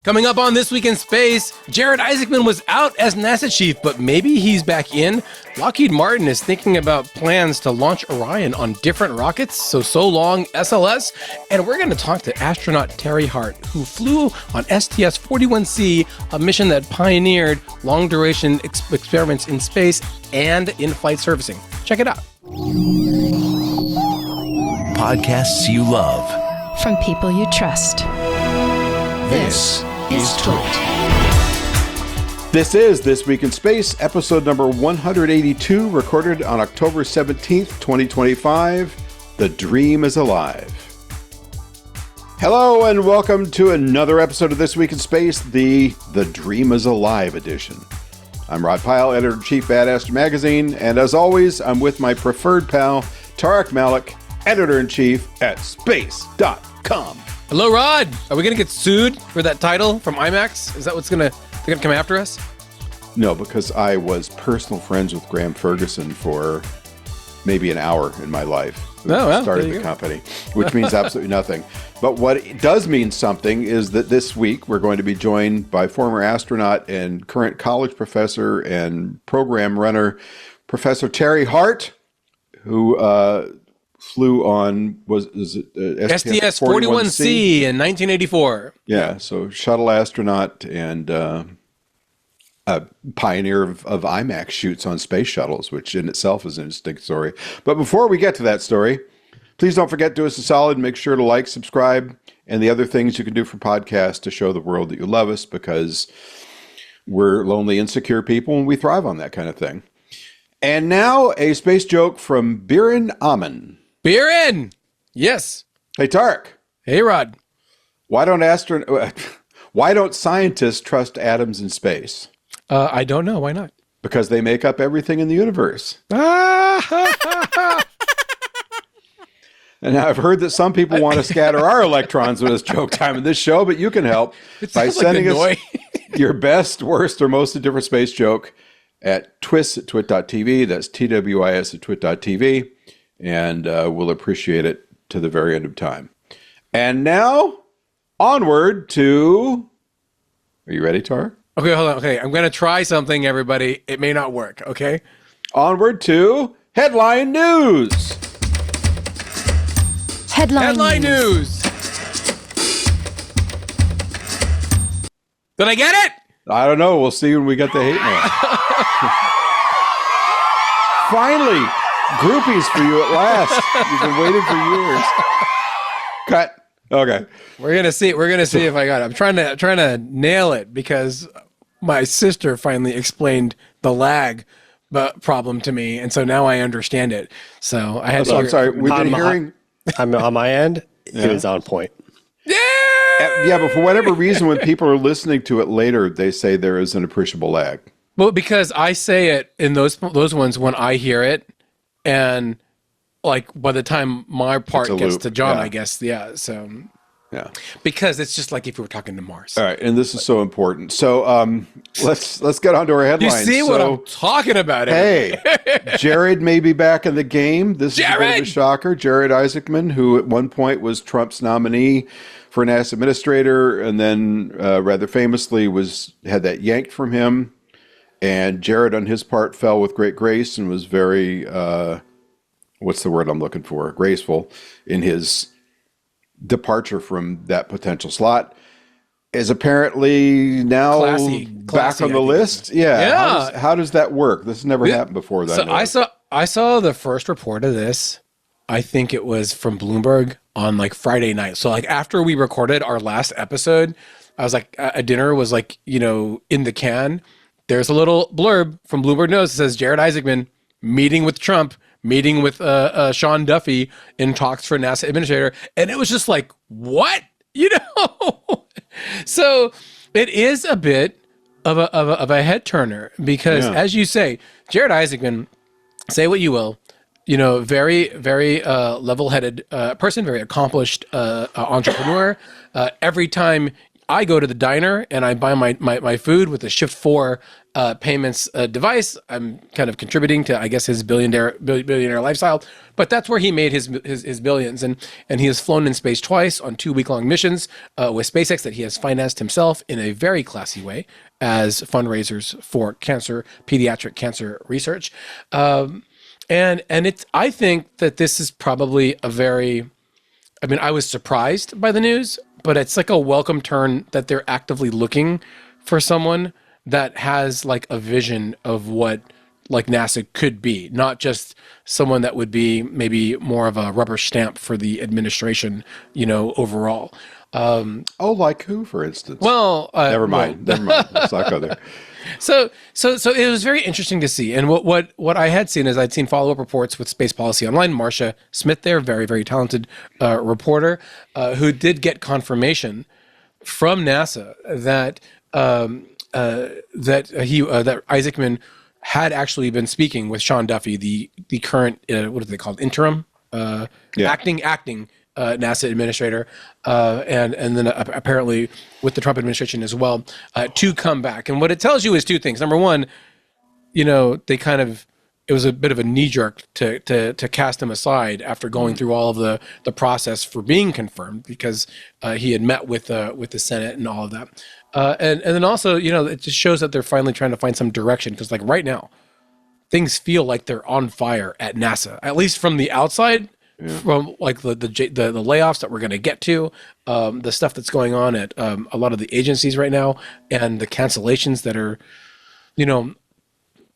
Coming up on This Week in Space, Jared Isaacman was out as NASA chief, but maybe he's back in. Lockheed Martin is thinking about plans to launch Orion on different rockets, so long SLS. And we're going to talk to astronaut Terry Hart, who flew on STS-41C, a mission that pioneered long-duration experiments in space and in-flight servicing. Check it out. Podcasts you love. From people you trust. This is Twit. This is This Week in Space, episode number 182, recorded on October 17th, 2025. The Dream is Alive. Hello and welcome to another episode of This Week in Space, the Dream is Alive edition. I'm Rod Pyle, editor-in-chief Badass Magazine, and as always, I'm with my preferred pal, Tarek Malik, editor-in-chief at space.com. Hello, Rod. Are we going to get sued for that title from IMAX? Is that what's they're going to come after us? No, because I was personal friends with Graham Ferguson for maybe an hour in my life. Started the company, which means absolutely nothing. But what it does mean something is that this week we're going to be joined by former astronaut and current college professor and program runner, Professor Terry Hart, who flew on STS-41C in 1984. Yeah, so shuttle astronaut and a pioneer of IMAX shoots on space shuttles, which in itself is an interesting story. But before we get to that story, please don't forget to do us a solid. Make sure to like, subscribe, and the other things you can do for podcasts to show the world that you love us, because we're lonely, insecure people, and we thrive on that kind of thing. And now a space joke from Biren Aman. Biren! Yes. Hey, Tarek. Hey, Rod. Why don't scientists trust atoms in space? I don't know. Why not? Because they make up everything in the universe. And I've heard that some people want to scatter our electrons when it's joke time in this show, but you can help by sending us your best, worst, or most indifferent space joke at twis@twit.tv. That's TWIS at twit.tv. And we'll appreciate it to the very end of time. And now, onward to... Are you ready, Tar? Okay, hold on. Okay, I'm going to try something, everybody. It may not work, okay? Onward to Headline News. Headline News. Did I get it? I don't know. We'll see when we get the hate mail. Finally, groupies for you at last. You've been waiting for years. Cut. Okay. We're gonna see if I got it. I'm trying to nail it because my sister finally explained the lag problem to me, and so now I understand it. So I had to. I'm sorry. We've been hearing. I'm on my end. Yeah. It was on point. Yeah, but for whatever reason, when people are listening to it later, they say there is an appreciable lag. Well, because I say it in those ones when I hear it. And like by the time my part gets to John, yeah. I guess, yeah. So, yeah, because it's just like if we were talking to Mars. All right, and this is so important. So, let's get on to our headlines. You see what I'm talking about? Hey, Jared may be back in the game. This is a bit of a shocker. Jared Isaacman, who at one point was Trump's nominee for NASA administrator, and then rather famously had that yanked from him. And Jared, on his part, fell with great grace and was very, what's the word I'm looking for? Graceful in his departure from that potential slot. Is apparently now classy, back on the list. Yeah. How does that work? This has never happened before. So I saw the first report of this. I think it was from Bloomberg on like Friday night. So like after we recorded our last episode, I was like, a dinner was like, in the can. There's a little blurb from Bloomberg News that says Jared Isaacman meeting with Trump, meeting with Sean Duffy in talks for NASA administrator. And it was just like, what? So it is a bit of a head turner because as you say, Jared Isaacman, say what you will, very, very level-headed person, very accomplished entrepreneur. Every time I go to the diner and I buy my food with a Shift 4 payments device. I'm kind of contributing to, I guess, his billionaire lifestyle. But that's where he made his billions. And he has flown in space twice on 2 week-long missions with SpaceX that he has financed himself in a very classy way as fundraisers for pediatric cancer research. And I think that this is probably I was surprised by the news, but it's like a welcome turn that they're actively looking for someone that has like a vision of what like NASA could be, not just someone that would be maybe more of a rubber stamp for the administration, overall. Like who, for instance? Well, never mind. Let's not go there. So it was very interesting to see. And what I had seen is I'd seen follow-up reports with Space Policy Online, Marcia Smith there, very, very talented reporter, who did get confirmation from NASA that Isaacman had actually been speaking with Sean Duffy, the current, what are they called, interim, acting NASA administrator, and then apparently with the Trump administration as well, to come back. And what it tells you is two things. Number one, it was a bit of a knee jerk to cast him aside after going through all of the process for being confirmed, because he had met with the Senate and all of that. And then also, it just shows that they're finally trying to find some direction, because like right now, things feel like they're on fire at NASA, at least from the outside. Yeah. From like the layoffs that we're going to get to, the stuff that's going on at a lot of the agencies right now, and the cancellations that are,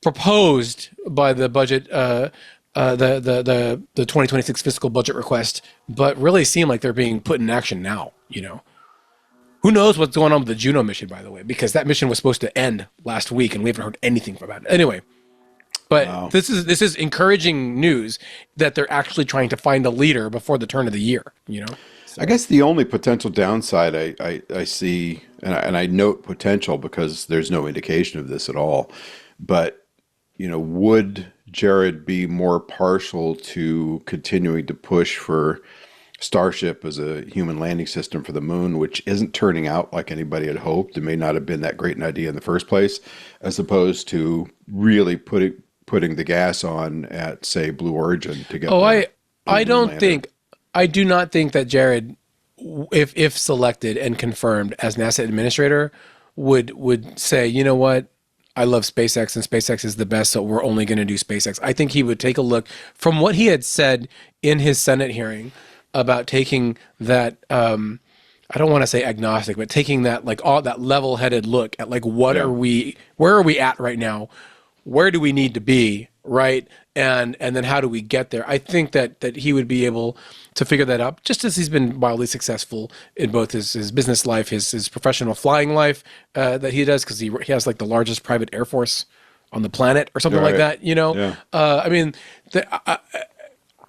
proposed by the budget, the 2026 fiscal budget request, but really seem like they're being put in action now. Who knows what's going on with the Juno mission, by the way, because that mission was supposed to end last week, and we haven't heard anything about it. Anyway. But wow. This is encouraging news that they're actually trying to find a leader before the turn of the year, So. I guess the only potential downside I see, and I note potential because there's no indication of this at all, but, would Jared be more partial to continuing to push for Starship as a human landing system for the moon, which isn't turning out like anybody had hoped? It may not have been that great an idea in the first place, as opposed to really putting the gas on at, say, Blue Origin to get. I do not think that Jared, if selected and confirmed as NASA administrator, would say, you know what, I love SpaceX and SpaceX is the best, so we're only going to do SpaceX. I think he would take a look from what he had said in his Senate hearing about taking that. I don't want to say agnostic, but taking that like all that level-headed look at like where are we at right now? Where do we need to be, right? And then how do we get there? I think that he would be able to figure that out, just as he's been wildly successful in both his business life, his professional flying life that he does, because he has like the largest private air force on the planet or something like that, Yeah.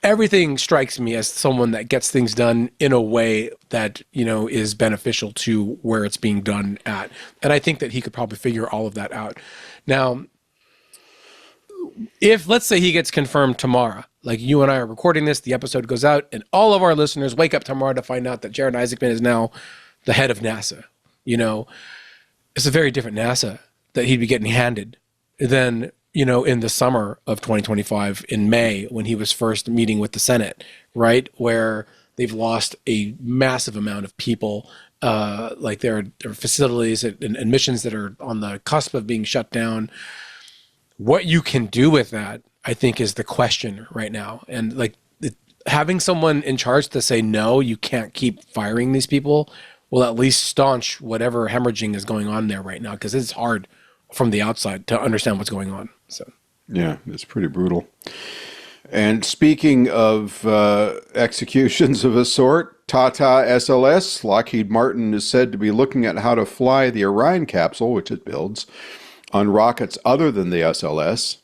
Everything strikes me as someone that gets things done in a way that, is beneficial to where it's being done at. And I think that he could probably figure all of that out. Now, if let's say he gets confirmed tomorrow, like you and I are recording this, the episode goes out, and all of our listeners wake up tomorrow to find out that Jared Isaacman is now the head of NASA. It's a very different NASA that he'd be getting handed than, in the summer of 2025 in May, when he was first meeting with the Senate, right? Where they've lost a massive amount of people. Like there are facilities and missions that are on the cusp of being shut down. What you can do with that, I think, is the question right now. And like having someone in charge to say, no, you can't keep firing these people, will at least staunch whatever hemorrhaging is going on there right now, because it's hard from the outside to understand what's going on. So yeah, it's pretty brutal. And speaking of executions of a sort, Tata SLS, Lockheed Martin is said to be looking at how to fly the Orion capsule, which it builds, on rockets other than the SLS,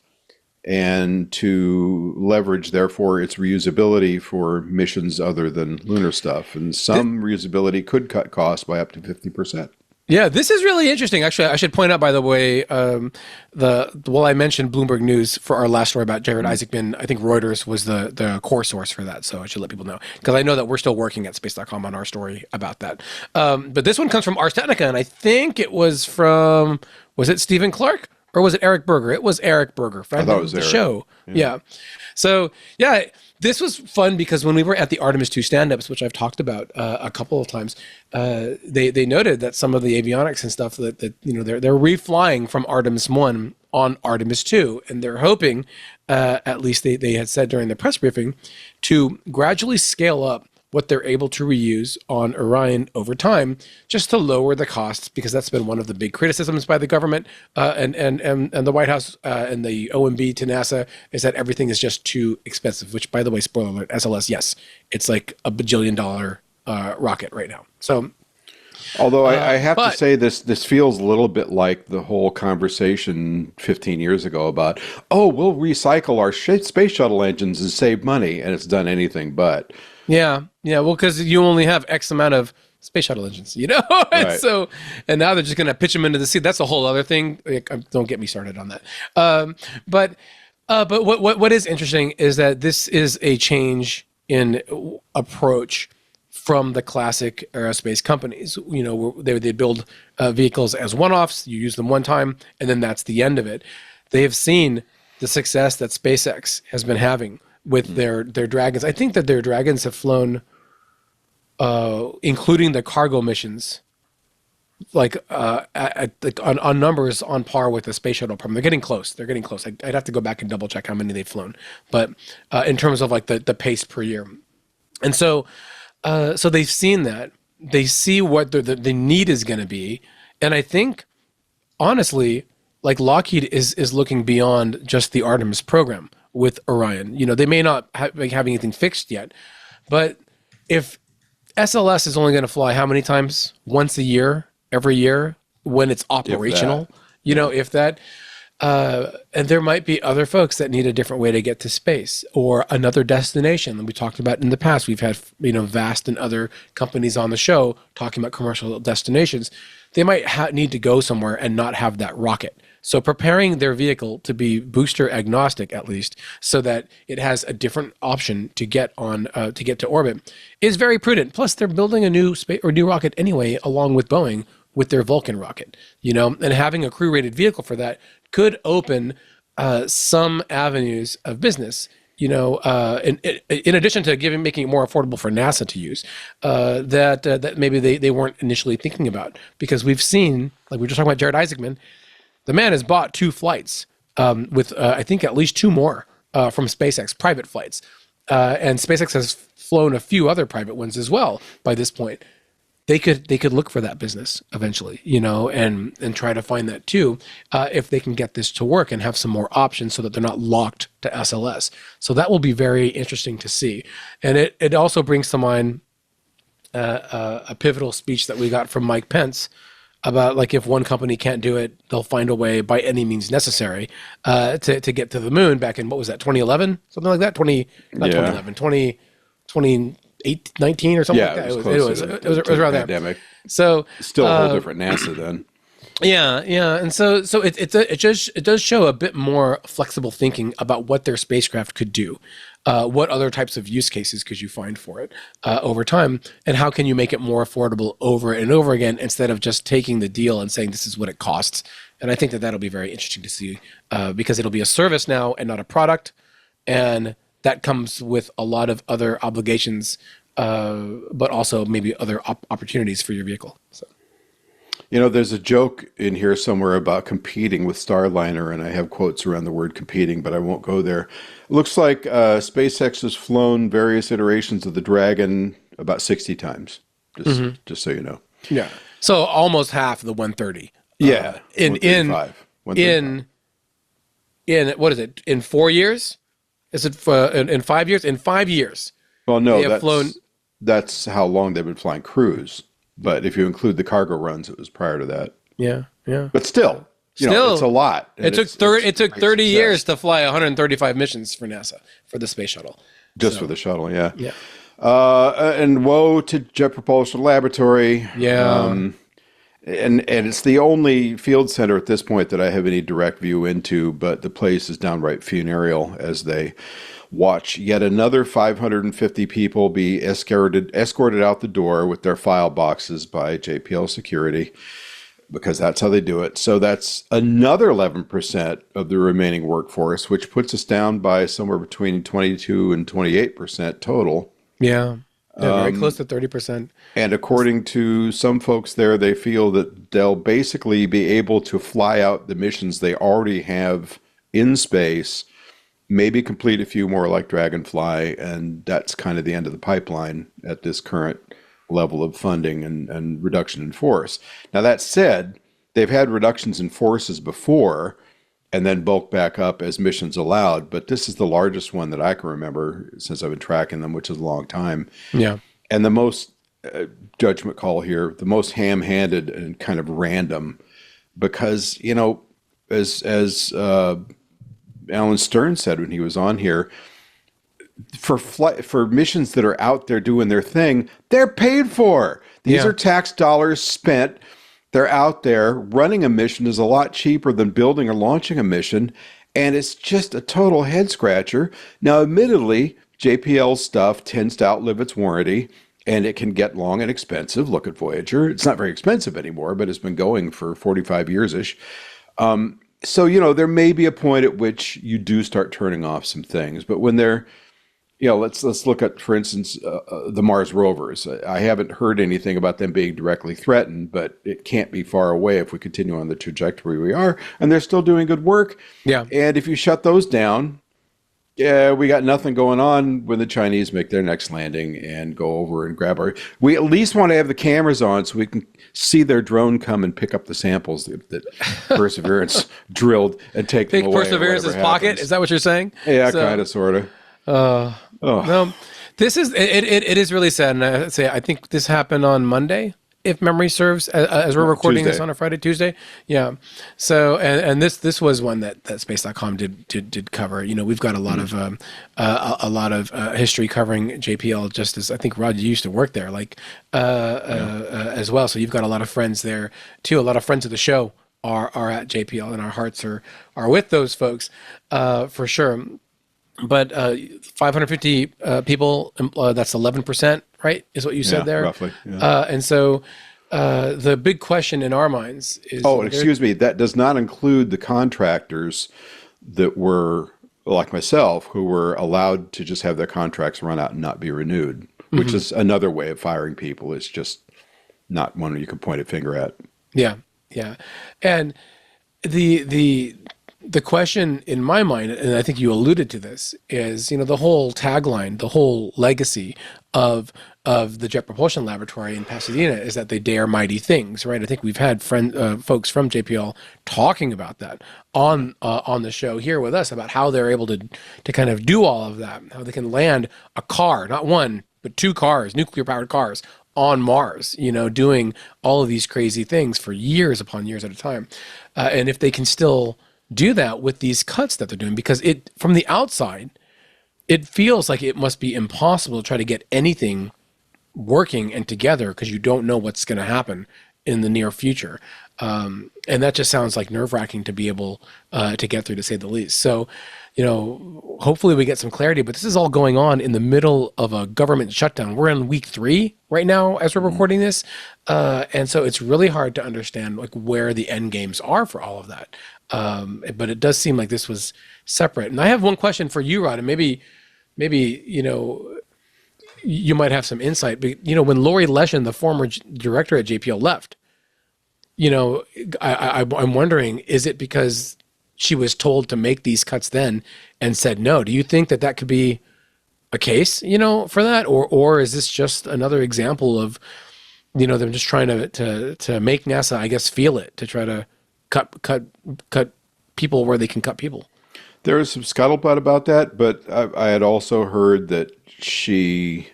and to leverage, therefore, its reusability for missions other than lunar stuff. And some reusability could cut costs by up to 50%. Yeah, this is really interesting. Actually, I should point out, by the way, I mentioned Bloomberg News for our last story about Jared Isaacman. I think Reuters was the core source for that, so I should let people know, because I know that we're still working at space.com on our story about that. But this one comes from Ars Technica, and I think it was from, was it Stephen Clark or was it Eric Berger? It was Eric Berger. I thought it was the Eric. Show. Yeah. So, yeah, this was fun because when we were at the Artemis 2 stand-ups, which I've talked about a couple of times, they noted that some of the avionics and stuff that they're reflying from Artemis 1 on Artemis 2, and they're hoping, at least they had said during the press briefing, to gradually scale up what they're able to reuse on Orion over time, just to lower the costs, because that's been one of the big criticisms by the government and the White House and the OMB to NASA, is that everything is just too expensive. Which, by the way, spoiler alert, SLS, yes, it's like a bajillion-dollar rocket right now. So, although I have to say this feels a little bit like the whole conversation 15 years ago about, we'll recycle our space shuttle engines and save money, and it's done anything but. Yeah. Well, because you only have X amount of space shuttle engines, Right. So, and now they're just going to pitch them into the sea. That's a whole other thing. Don't get me started on that. But what is interesting is that this is a change in approach from the classic aerospace companies. Where they build vehicles as one-offs. You use them one time, and then that's the end of it. They have seen the success that SpaceX has been having with their Dragons. I think that their Dragons have flown, including the cargo missions, on numbers on par with the space shuttle program. They're getting close. I'd have to go back and double check how many they've flown, but in terms of like the pace per year, and so they've seen that. They see what the need is going to be, and I think honestly, like Lockheed is looking beyond just the Artemis program with Orion. They may not have anything fixed yet, but if SLS is only going to fly how many times? Once a year, every year, when it's operational, if that, and there might be other folks that need a different way to get to space or another destination that we talked about in the past. We've had, Vast and other companies on the show talking about commercial destinations. They might need to go somewhere and not have that rocket. So preparing their vehicle to be booster agnostic, at least, so that it has a different option to get to orbit, is very prudent. Plus, they're building a new rocket anyway, along with Boeing with their Vulcan rocket. And having a crew-rated vehicle for that could open some avenues of business. In addition to making it more affordable for NASA to use, that maybe they weren't initially thinking about, because we've seen, like we were just talking about Jared Isaacman. The man has bought 2 flights with, I think, at least 2 more from SpaceX, private flights. And SpaceX has flown a few other private ones as well by this point. They could look for that business eventually, and try to find that too, if they can get this to work and have some more options so that they're not locked to SLS. So that will be very interesting to see. And it also brings to mind a pivotal speech that we got from Mike Pence about, like, if one company can't do it, they'll find a way by any means necessary to get to the moon back in, what was that, 2011? Something like that? 2019 or something like that. It was around there. Pandemic. So Still a whole different NASA then. Yeah. And so it does show a bit more flexible thinking about what their spacecraft could do. What other types of use cases could you find for it over time, and how can you make it more affordable over and over again, instead of just taking the deal and saying this is what it costs. And I think that'll be very interesting to see, because it'll be a service now and not a product, and that comes with a lot of other obligations, but also maybe other opportunities for your vehicle. So. There's a joke in here somewhere about competing with Starliner, and I have quotes around the word competing, but I won't go there. It looks like SpaceX has flown various iterations of the Dragon about 60 times, just so you know. Yeah. So almost half the 130. Yeah. 135. In what is it? In 4 years? Is it in 5 years? In 5 years. Well, no, that's how long they've been flying crews. But if you include the cargo runs, it was prior to that. Yeah. But still, it's a lot. It took 30 years to fly 135 missions for NASA for the space shuttle. Just for the shuttle, yeah. Yeah. And woe to Jet Propulsion Laboratory. Yeah. And it's the only field center at this point that I have any direct view into, but the place is downright funereal as they watch yet another 550 people be escorted out the door with their file boxes by JPL security, because that's how they do it. So that's another 11% of the remaining workforce, which puts us down by somewhere between 22 and 28% total. Yeah. Yeah, very close to 30%. And according to some folks there, they feel that they'll basically be able to fly out the missions they already have in space, maybe complete a few more like Dragonfly, and that's kind of the end of the pipeline at this current level of funding and reduction in force. Now, that said, they've had reductions in forces before and then bulk back up as missions allowed, but this is the largest one that I can remember since I've been tracking them, which is a long time. Yeah. And the most, judgment call here, the most ham-handed and kind of random, because, you know, as Alan Stern said when he was on here, for missions that are out there doing their thing, they're paid for. These are tax dollars spent. They're out there. Running a mission is a lot cheaper than building or launching a mission, and it's just a total head scratcher. Now, admittedly, JPL stuff tends to outlive its warranty, and it can get long and expensive. Look at Voyager. It's not very expensive anymore, but it's been going for 45 years-ish. So, you know, there may be a point at which you do start turning off some things, but when they're, you know, let's look at, for instance, the Mars rovers. I haven't heard anything about them being directly threatened, but it can't be far away if we continue on the trajectory we are, and they're still doing good work. Yeah. And if you shut those down, yeah, we got nothing going on when the Chinese make their next landing and go over and grab our. We at least want to have the cameras on so we can see their drone come and pick up the samples that Perseverance drilled and take them away. Perseverance's pocket. Is that what you're saying? Yeah, kind of, sort of. No, this is it is really sad, and I think this happened on Monday, if memory serves, as we're recording this on a Tuesday. Yeah. So and this was one that Space.com did cover. You know, we've got a lot of history covering JPL. Just as I think Rod, you used to work there, as well. So you've got a lot of friends there too. A lot of friends of the show are at JPL, and our hearts are with those folks for sure. But 550 people, that's 11%, right? Is what you said there? Roughly. Yeah. And so the big question in our minds is... Oh, excuse me. That does not include the contractors that were, like myself, who were allowed to just have their contracts run out and not be renewed, which is another way of firing people. It's just not one you can point a finger at. Yeah, yeah. And the question in my mind, and I think you alluded to this, is, you know, the whole tagline, the whole legacy of the Jet Propulsion Laboratory in Pasadena is that they dare mighty things, right? I think we've had folks from JPL talking about that on the show here with us, about how they're able to kind of do all of that, how they can land a car, not one, but two cars, nuclear-powered cars, on Mars, you know, doing all of these crazy things for years upon years at a time. And if they can still do that with these cuts that they're doing, because from the outside, it feels like it must be impossible to try to get anything working and together, because you don't know what's going to happen in the near future. And that just sounds like nerve-wracking to be able to get through, to say the least. So, you know, hopefully we get some clarity, but this is all going on in the middle of a government shutdown. We're in week 3 right now as we're recording this. And so it's really hard to understand like where the end games are for all of that. But it does seem like this was separate. And I have one question for you, Rod, and maybe, you know, you might have some insight. But, you know, when Lori Leshin, the former director at JPL, left, you know, I'm wondering, is it because she was told to make these cuts then and said no? Do you think that could be a case, you know, for that? Or is this just another example of, you know, them just trying to make NASA, I guess, feel it, to try to cut people where they can cut people? There is some scuttlebutt about that, but I had also heard that she,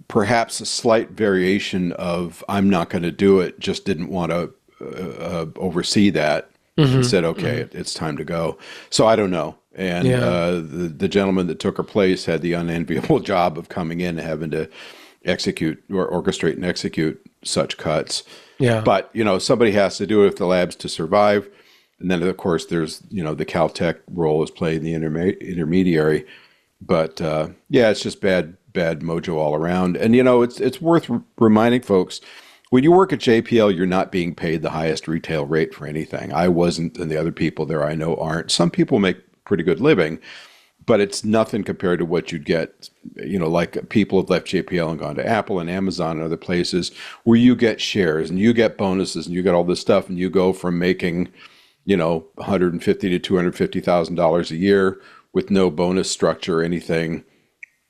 perhaps a slight variation of "I'm not going to do it," just didn't want to oversee that, and said, "Okay, it's time to go." So I don't know. And the gentleman that took her place had the unenviable job of coming in and having to execute or orchestrate and execute such cuts. Yeah. But, somebody has to do it if the lab's to survive. And then, of course, there's, the Caltech role is playing the intermediary. But, it's just bad mojo all around. And, it's worth reminding folks, when you work at JPL, you're not being paid the highest retail rate for anything. I wasn't, and the other people there I know aren't. Some people make pretty good living, but it's nothing compared to what you'd get, like people have left JPL and gone to Apple and Amazon and other places where you get shares and you get bonuses and you get all this stuff, and you go from making, $150,000 to $250,000 a year with no bonus structure or anything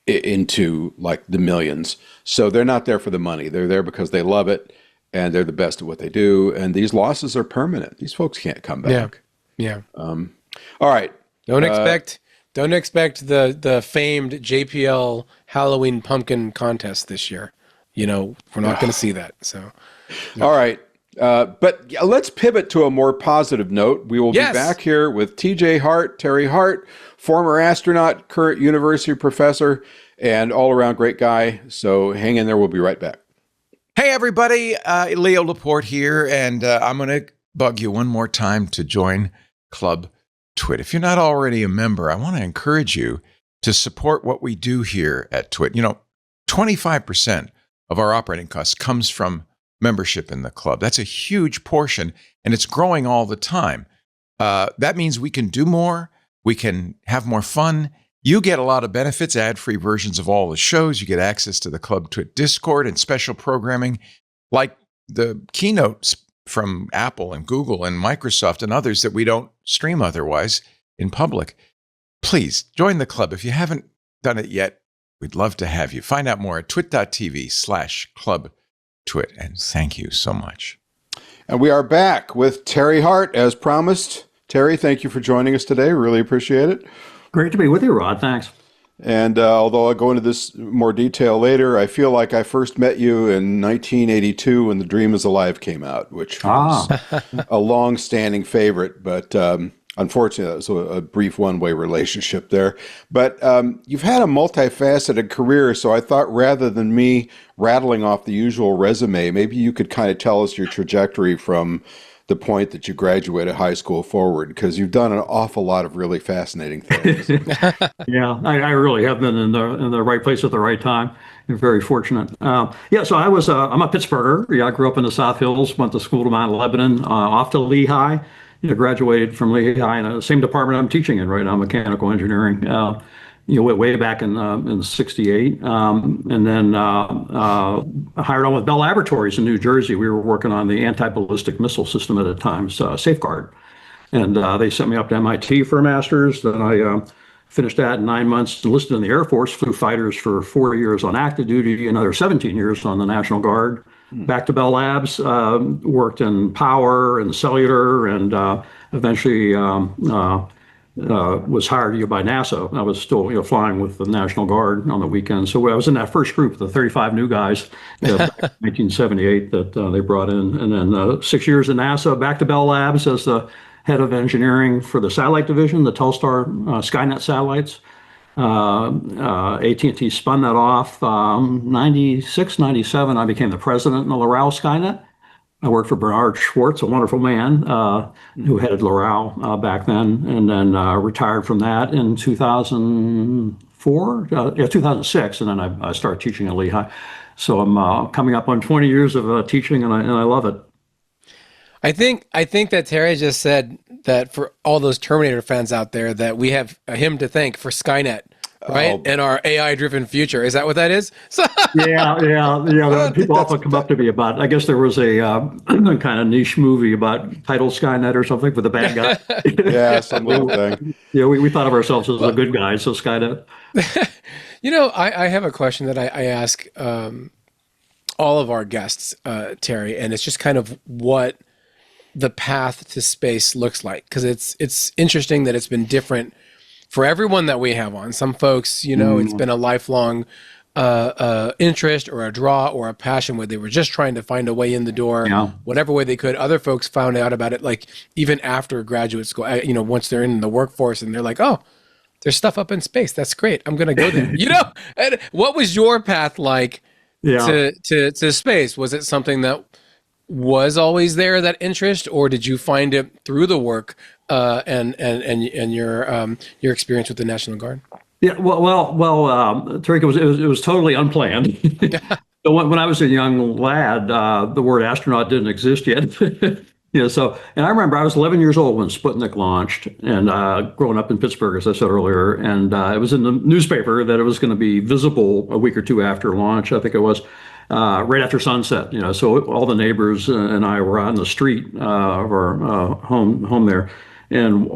into like the millions. So they're not there for the money. They're there because they love it and they're the best at what they do. And these losses are permanent. These folks can't come back. Yeah. All right. Don't expect the famed JPL Halloween pumpkin contest this year. We're not going to see that. So, All right. But let's pivot to a more positive note. We will be back here with TJ Hart, Terry Hart, former astronaut, current university professor, and all-around great guy. So hang in there. We'll be right back. Hey, everybody. Leo Laporte here, and I'm going to bug you one more time to join Club Twit. If you're not already a member, I want to encourage you to support what we do here at Twit. 25% of our operating costs comes from membership in the club. That's a huge portion, and it's growing all the time. That means we can do more. We can have more fun. You get a lot of benefits, ad-free versions of all the shows. You get access to the Club Twit Discord and special programming like the keynotes from Apple and Google and Microsoft and others that we don't stream otherwise in public. Please join the club. If you haven't done it yet, we'd love to have you. Find out more at twit.tv/clubtwit. And thank you so much. And we are back with Terry Hart, as promised. Terry, thank you for joining us today. Really appreciate it. Great to be with you, Rod. Thanks. And although I'll go into this more detail later, I feel like I first met you in 1982 when The Dream is Alive came out, which was a long-standing favorite, but unfortunately, that was a brief one-way relationship there. But you've had a multifaceted career, so I thought rather than me rattling off the usual resume, maybe you could kind of tell us your trajectory from the point that you graduated high school forward, because you've done an awful lot of really fascinating things. Yeah, I really have been in the right place at the right time. You're very fortunate. So I'm a Pittsburgher. Yeah, I grew up in the South Hills, went to school to Mount Lebanon, off to Lehigh. Graduated from Lehigh in the same department I'm teaching in right now, mechanical engineering. Way back in '68, and then hired on with Bell Laboratories in New Jersey. We were working on the anti-ballistic missile system at the time, Safeguard, and they sent me up to MIT for a master's. Then I finished that in 9 months, enlisted in the Air Force, flew fighters for 4 years on active duty, another 17 years on the National Guard. Back to Bell Labs, worked in power and cellular, and eventually was hired by NASA. I was still flying with the National Guard on the weekends. So I was in that first group, the 35 new guys, back in 1978 that they brought in. And then 6 years in NASA, back to Bell Labs as the head of engineering for the satellite division, the Telstar Skynet satellites. AT&T spun that off. 96, 97, I became the president in the Loral Skynet. I worked for Bernard Schwartz, a wonderful man who headed Loral back then, and then retired from that in 2006, and then I started teaching at Lehigh. So I'm coming up on 20 years of teaching, and I love it. I think that Terry just said that for all those Terminator fans out there, that we have him to thank for Skynet, right? And our AI-driven future. Is that what that is? Yeah. People often come up to me about, I guess there was a kind of niche movie about titled Skynet or something with the bad guy. Yeah, some little thing. Yeah, we thought of ourselves as the good guys, so Skynet. I have a question that I ask all of our guests, Terry, and it's just kind of what the path to space looks like, because it's interesting that it's been different for everyone that we have on. Some folks, it's been a lifelong interest or a draw or a passion where they were just trying to find a way in the door, whatever way they could. Other folks found out about it like even after graduate school, once they're in the workforce, and they're like, oh, there's stuff up in space. That's great. I'm going to go there. And what was your path like Yeah. to space? Was it something that was always there, that interest, or did you find it through the work and your experience with the National Guard? Yeah, Tariq, it was totally unplanned. So when I was a young lad, the word astronaut didn't exist yet. And I remember I was 11 years old when Sputnik launched, and growing up in Pittsburgh, as I said earlier, and it was in the newspaper that it was going to be visible a week or two after launch. I think it was right after sunset. So all the neighbors and I were out in the street of our home there. And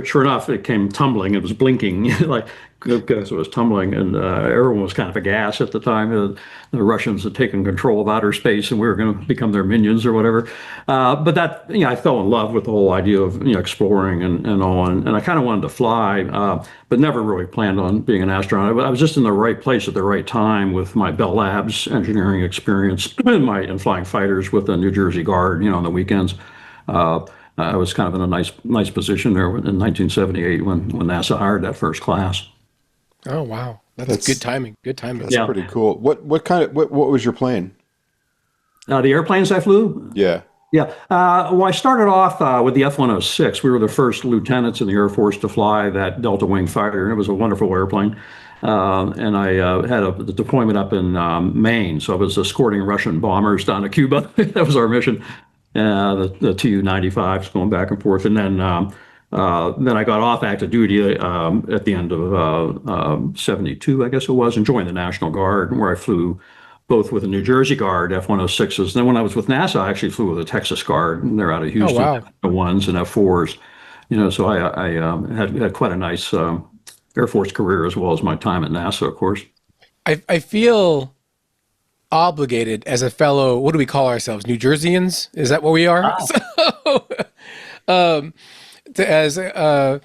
sure enough, it came tumbling. It was blinking, like because it was tumbling, and everyone was kind of aghast at the time. The Russians had taken control of outer space, and we were going to become their minions or whatever. But that, I fell in love with the whole idea of exploring and all, and I kind of wanted to fly, but never really planned on being an astronaut. I was just in the right place at the right time with my Bell Labs engineering experience and flying fighters with the New Jersey Guard, on the weekends. I was kind of in a nice position there in 1978 when NASA hired that first class. Oh wow, that's good timing. Good timing. That's pretty cool. What was your plane? The airplanes I flew? Yeah. Yeah. Well, I started off with the F-106. We were the first lieutenants in the Air Force to fly that Delta Wing fighter, and it was a wonderful airplane. And I had a deployment up in Maine, so I was escorting Russian bombers down to Cuba. That was our mission. The Tu-95s going back and forth, and then I got off active duty at the end of 72, I guess it was, and joined the National Guard, where I flew both with the New Jersey Guard F-106s. And then when I was with NASA, I actually flew with the Texas Guard, and they're out of Houston, F-1s and F-4s. So I had quite a nice Air Force career, as well as my time at NASA, of course. I feel obligated as a fellow, what do we call ourselves, New Jerseyans? Is that what we are? So, to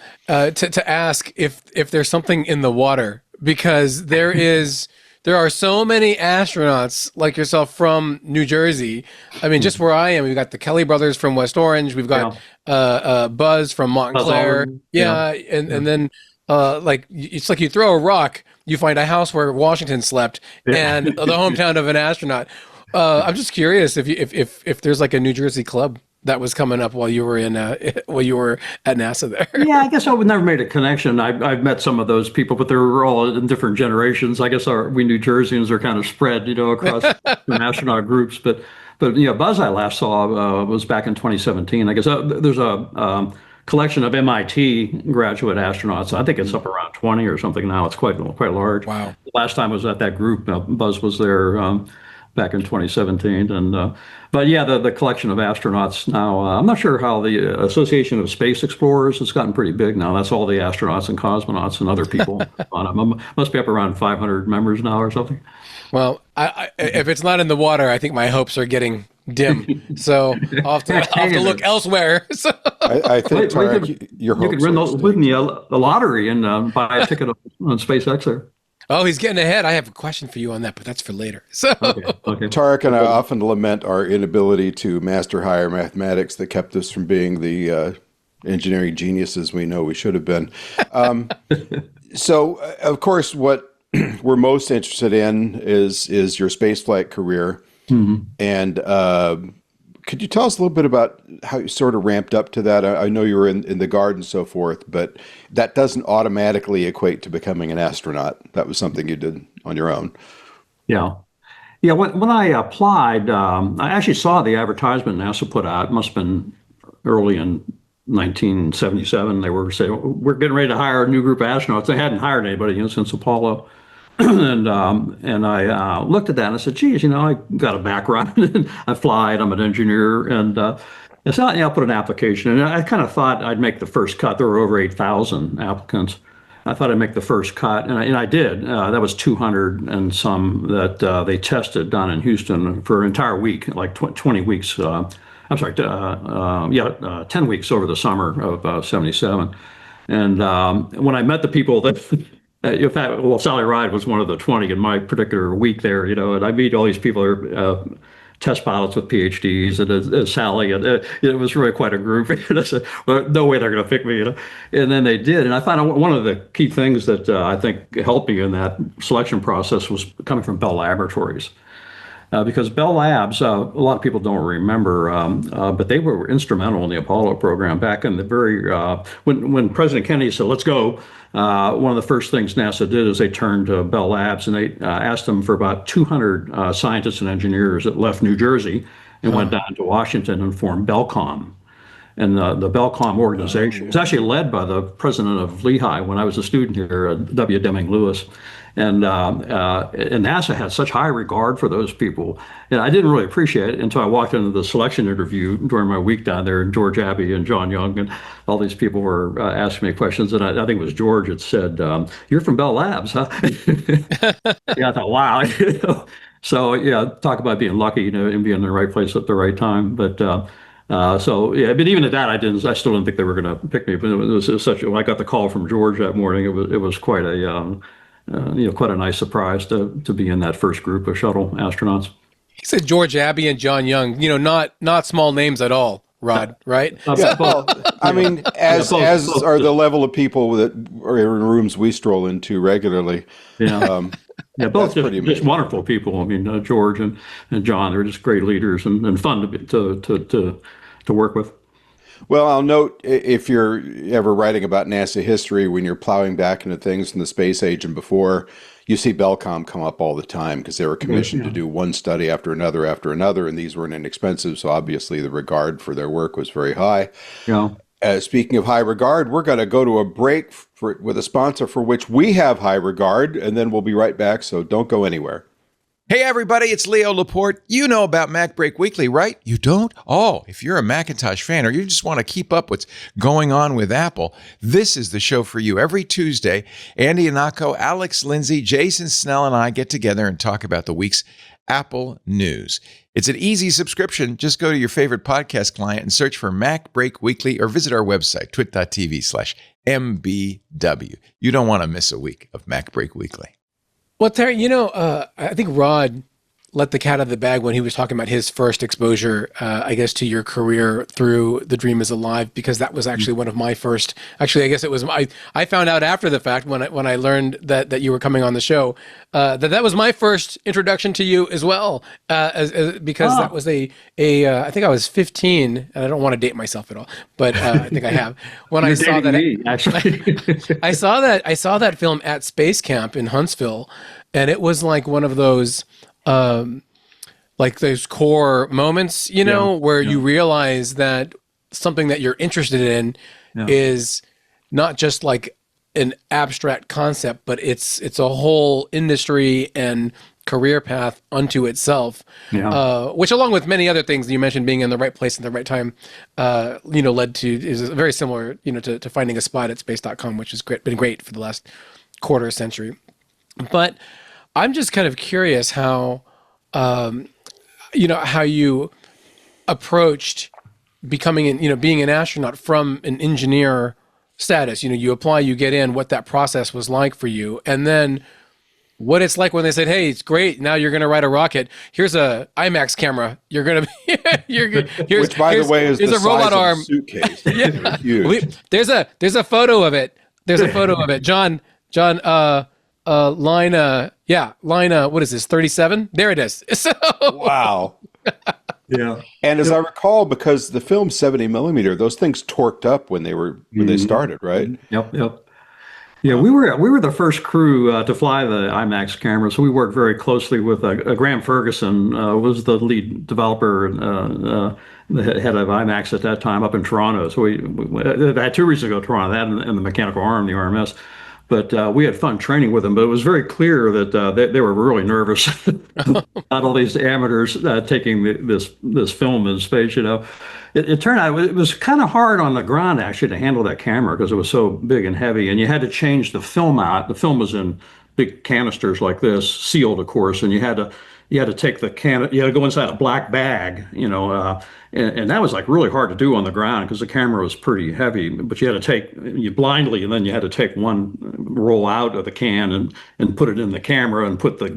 ask if there's something in the water, because there are so many astronauts like yourself from New Jersey. I mean, just where I am, we've got the Kelly brothers from West Orange, we've got Buzz from Montclair, and then it's like you throw a rock, you find a house where Washington slept, and the hometown of an astronaut. I'm just curious if there's like a New Jersey club that was coming up while you were at NASA there. Yeah, I guess I would never made a connection. I've met some of those people, but they were all in different generations. I guess we New Jerseyans are kind of spread, across the astronaut groups. But Buzz I last saw was back in 2017. I guess there's a collection of MIT graduate astronauts. I think it's up around 20 or something now. It's quite large. Wow. The last time I was at that group, Buzz was there back in 2017. And but yeah, the collection of astronauts now, I'm not sure how the Association of Space Explorers has gotten pretty big now. That's all the astronauts and cosmonauts and other people on it. Must be up around 500 members now or something. Well, if it's not in the water, I think my hopes are getting dim. So I'll have to look elsewhere. So. I think, Tarek, your hopes you could win the lottery and buy a ticket on SpaceX there. Oh, he's getting ahead. I have a question for you on that, but that's for later. So, okay. Tarek and I often lament our inability to master higher mathematics that kept us from being the engineering geniuses we know we should have been. So, of course, what we're most interested in is your spaceflight career. Mm-hmm. And could you tell us a little bit about how you sort of ramped up to that? I know you were in the Guard and so forth, but that doesn't automatically equate to becoming an astronaut. That was something you did on your own. Yeah. Yeah, when I applied, I actually saw the advertisement NASA put out. It must have been early in 1977. They were saying, we're getting ready to hire a new group of astronauts. They hadn't hired anybody since Apollo. And I looked at that and I said, geez, I got a background and I fly and I'm an engineer. And I said, I'll put an application. And I kind of thought I'd make the first cut. There were over 8,000 applicants. I thought I'd make the first cut, and I did. That was 200 and some that they tested down in Houston for an entire week, like 20 weeks. 10 weeks over the summer of 77. And when I met the people that, Sally Ride was one of the 20 in my particular week there, and I meet all these people who are test pilots with PhDs, and Sally, and it was really quite a group. And I said, well, no way they're going to pick me, And then they did. And I found one of the key things that I think helped me in that selection process was coming from Bell Laboratories. because Bell Labs, a lot of people don't remember, but they were instrumental in the Apollo program back in the when President Kennedy said, let's go. One of the first things NASA did is they turned to Bell Labs and they asked them for about 200 scientists and engineers that left New Jersey and went down to Washington and formed Bellcom. And the Bellcom organization was actually led by the president of Lehigh when I was a student here, W. Deming Lewis. And NASA had such high regard for those people. And I didn't really appreciate it until I walked into the selection interview during my week down there, and George Abbey and John Young and all these people were asking me questions. And I think it was George that said, "You're from Bell Labs, huh?" Yeah, I thought, wow. So, yeah, talk about being lucky, and being in the right place at the right time. But so yeah, but even at that, I still didn't think they were going to pick me. But it was such. When I got the call from George that morning, it was quite a quite a nice surprise to be in that first group of shuttle astronauts. He said George Abbey and John Young. Not small names at all, Rod. Right? Yeah, well, I mean, as are the level of people that are in rooms we stroll into regularly. Yeah. Yeah, both just wonderful people. I mean, George and John, they're just great leaders and fun to work with. Well, I'll note, if you're ever writing about NASA history, when you're plowing back into things in the space age and before, you see Bellcom come up all the time because they were commissioned to do one study after another, and these weren't inexpensive, so obviously the regard for their work was very high. Yeah. Speaking of high regard, we're going to go to a break with a sponsor for which we have high regard, and then we'll be right back, so don't go anywhere. Hey everybody, it's Leo Laporte. You know about Mac Break Weekly, right? You don't? Oh, if you're a Macintosh fan or you just want to keep up what's going on with Apple, this is the show for you. Every Tuesday, Andy Anako, Alex Lindsay, Jason Snell, and I get together and talk about the week's Apple news. It's an easy subscription. Just go to your favorite podcast client and search for Mac Break Weekly or visit our website, twit.tv/MBW. You don't want to miss a week of Mac Break Weekly. Well, Terry, I think Rod let the cat out of the bag when he was talking about his first exposure, I guess, to your career through The Dream Is Alive, because that was actually one of my first. Actually, I guess it was. I found out after the fact when I learned that you were coming on the show, that was my first introduction to you as well, because that was I think I was 15, and I don't want to date myself at all, but I think I have. When I saw that, actually, I saw that film at Space Camp in Huntsville, and it was like one of those. Like those core moments, where you realize that something that you're interested in is not just like an abstract concept, but it's a whole industry and career path unto itself, which, along with many other things that you mentioned, being in the right place at the right time, led to, is very similar, to finding a spot at space.com, which has been great for the last quarter century. But I'm just kind of curious how you approached becoming, being an astronaut from an engineer status. You apply, you get in, what that process was like for you, and then what it's like when they said, "Hey, it's great. Now you're going to ride a rocket. Here's a IMAX camera. You're going to be, which, by the way, is the a robot size of arm a suitcase. Yeah. Huge. There's a photo of it. There's a photo of it. John, line, what is this, 37? There it is. So wow. Yeah. And as I recall, because the film's 70 millimeter, those things torqued up when they started, right? Yep. Yeah, we were the first crew to fly the IMAX camera, so we worked very closely with Graham Ferguson, was the lead developer, the head of IMAX at that time up in Toronto. So we had 2 weeks ago, Toronto, that and the mechanical arm, the RMS. But we had fun training with them. But it was very clear that they were really nervous about all these amateurs taking this film in space. It turned out it was kind of hard on the ground actually to handle that camera because it was so big and heavy, and you had to change the film out. The film was in big canisters like this, sealed, of course, and you had to take the you had to go inside a black bag, and that was like really hard to do on the ground because the camera was pretty heavy. But you had to take blindly, and then you had to take one roll out of the can and put it in the camera and put the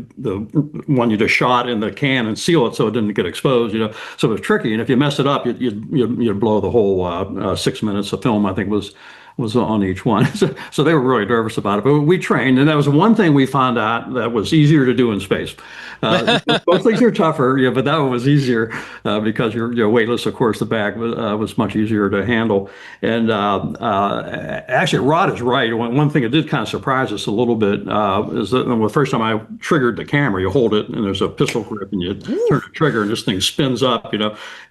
one you just shot in the can and seal it so it didn't get exposed. So it was tricky, and if you mess it up, you'd blow the whole 6 minutes of film. I think was was on each one. So they were really nervous about it. But we trained, and that was one thing we found out that was easier to do in space. Both things are tougher, yeah, but that one was easier because you're weightless. Of course, the bag was much easier to handle. And actually, Rod is right. One thing that did kind of surprise us a little bit is that the first time I triggered the camera, you hold it, and there's a pistol grip, and you turn the trigger, and this thing spins up,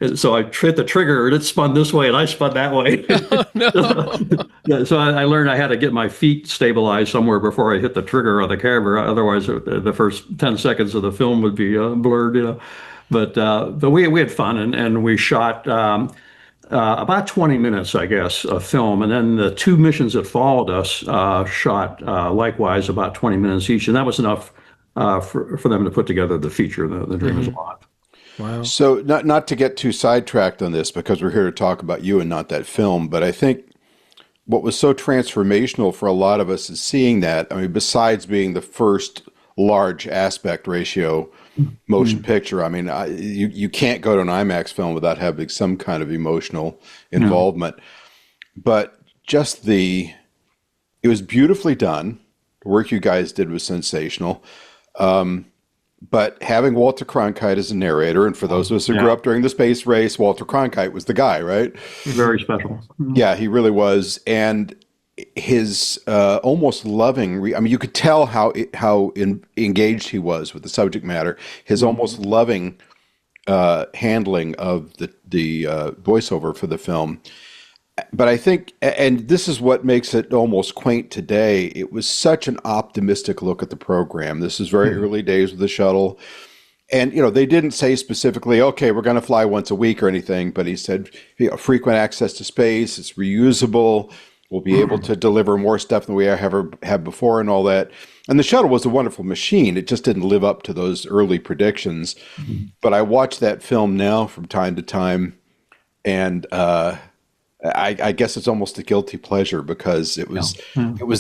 And so I hit the trigger, and it spun this way, and I spun that way. Oh, no. Yeah, so I learned I had to get my feet stabilized somewhere before I hit the trigger on the camera. Otherwise, the first 10 seconds of the film would be blurred, But we had fun, and we shot about 20 minutes, I guess, of film. And then the 2 missions that followed us shot likewise about 20 minutes each. And that was enough for them to put together the feature, The Dream is Alive. Wow. So not to get too sidetracked on this, because we're here to talk about you and not that film, but I think what was so transformational for a lot of us is seeing that. I mean, besides being the first large aspect ratio motion picture, I mean, you can't go to an IMAX film without having some kind of emotional involvement. No. But just it was beautifully done. The work you guys did was sensational. But having Walter Cronkite as a narrator, and for those of us who grew up during the space race, Walter Cronkite was the guy, right? Very special. Yeah, he really was. And his almost loving, I mean, you could tell how engaged he was with the subject matter, his almost loving handling of the voiceover for the film. But I think, and this is what makes it almost quaint today, it was such an optimistic look at the program. This is very early days with the shuttle. And, they didn't say specifically, okay, we're going to fly once a week or anything, but he said, frequent access to space, it's reusable, we'll be able to deliver more stuff than we ever have before and all that. And the shuttle was a wonderful machine. It just didn't live up to those early predictions. But I watch that film now from time to time, and I guess it's almost a guilty pleasure, because it was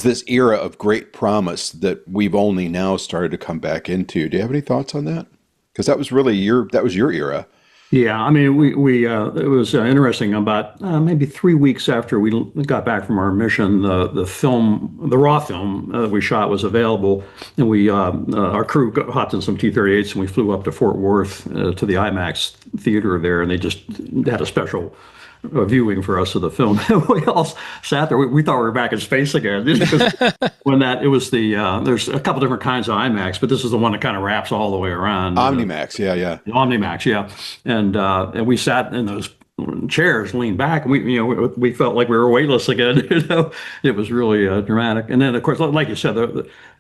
this era of great promise that we've only now started to come back into. Do you have any thoughts on that? Because that was really your era. Yeah, I mean, we it was interesting. About maybe 3 weeks after we got back from our mission, the raw film we shot was available, and we our crew hopped in some T-38s and we flew up to Fort Worth to the IMAX theater there, and they just had a special viewing for us of the film. We all sat there. We thought we were back in space again. When it was there's a couple different kinds of IMAX, but this is the one that kind of wraps all the way around. Omnimax, yeah. Omnimax, yeah. And we sat in those chairs, leaned back, and we felt like we were weightless again. It was really dramatic. And then, of course, like you said,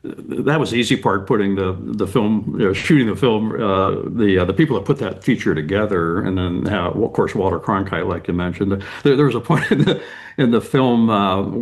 that was the easy part, putting the film, shooting the film. The people that put that feature together, and then of course Walter Cronkite, like you mentioned. There was a point in the film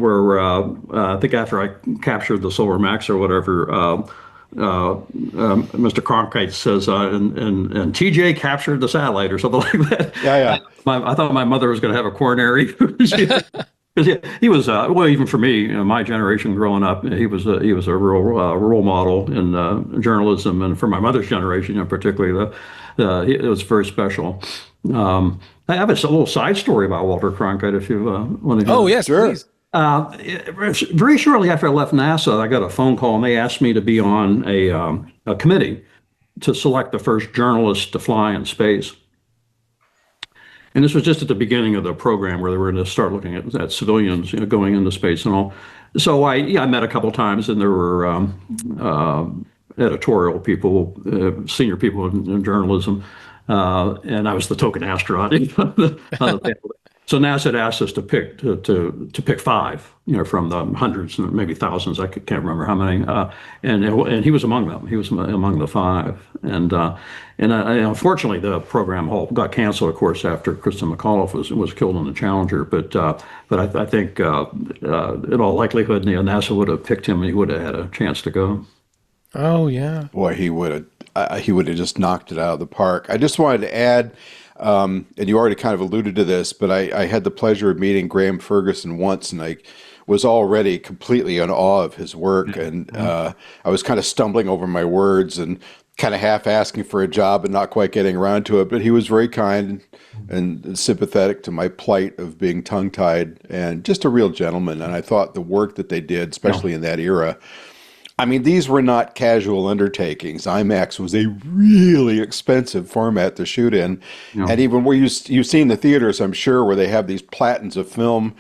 where I think after I captured the Solar Max or whatever. Mr. Cronkite says, and TJ captured the satellite or something like that. Yeah. I thought my mother was going to have a coronary. Because he was, even for me, my generation growing up, he was a real role model in journalism, and for my mother's generation, particularly, it was very special. I have a little side story about Walter Cronkite, if you want to hear. Oh, yes, sure. Please. Very shortly after I left NASA, I got a phone call, and they asked me to be on a committee to select the first journalist to fly in space. And this was just at the beginning of the program, where they were going to start looking at civilians, going into space and all. So I met a couple of times, and there were editorial people, senior people in journalism, and I was the token astronaut on the panel. So NASA had asked us to pick to pick 5, from the hundreds and maybe thousands. I can't remember how many, and he was among them. He was among the 5, and unfortunately the program got canceled, of course, after Kristen McAuliffe was killed in the Challenger. But I think in all likelihood, NASA would have picked him, and he would have had a chance to go. Oh yeah, boy, he would have just knocked it out of the park. I just wanted to add. And you already kind of alluded to this, but I had the pleasure of meeting Graham Ferguson once, and I was already completely in awe of his work. And I was kind of stumbling over my words, and kind of half asking for a job and not quite getting around to it. But he was very kind and sympathetic to my plight of being tongue-tied, and just a real gentleman. And I thought the work that they did, especially in that era, I mean, these were not casual undertakings. IMAX was a really expensive format to shoot in. And even where you've seen the theaters, I'm sure, where they have these platens of film.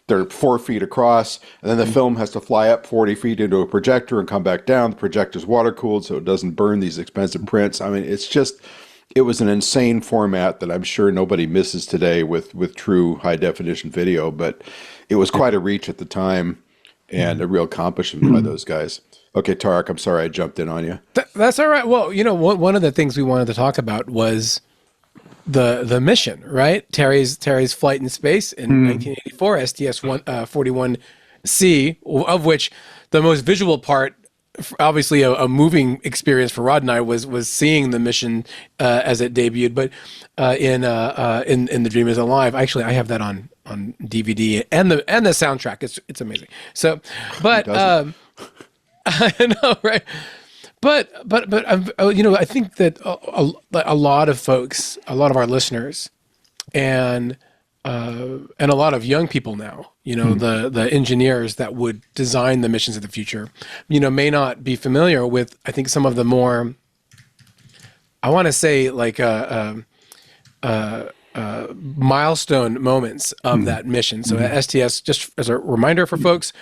They're 4 feet across, and then the film has to fly up 40 feet into a projector and come back down. The projector's water cooled, so it doesn't burn these expensive prints. I mean, it was an insane format that I'm sure nobody misses today with true high definition video, but it was quite a reach at the time and a real accomplishment by those guys. Okay, Tarek, I'm sorry I jumped in on you. That's all right. Well, one of the things we wanted to talk about was the mission, right? Terry's flight in space in 1984, STS-41C, of which the most visual part, obviously a moving experience for Rod and I, was seeing the mission as it debuted. But in The Dream Is Alive, actually, I have that on DVD and the soundtrack. It's amazing. So, but I know, right? But I think that a lot of folks, a lot of our listeners, and a lot of young people now, the engineers that would design the missions of the future, may not be familiar with, I think, some of the more, I want to say, like milestone moments of that mission. So STS, just as a reminder for folks,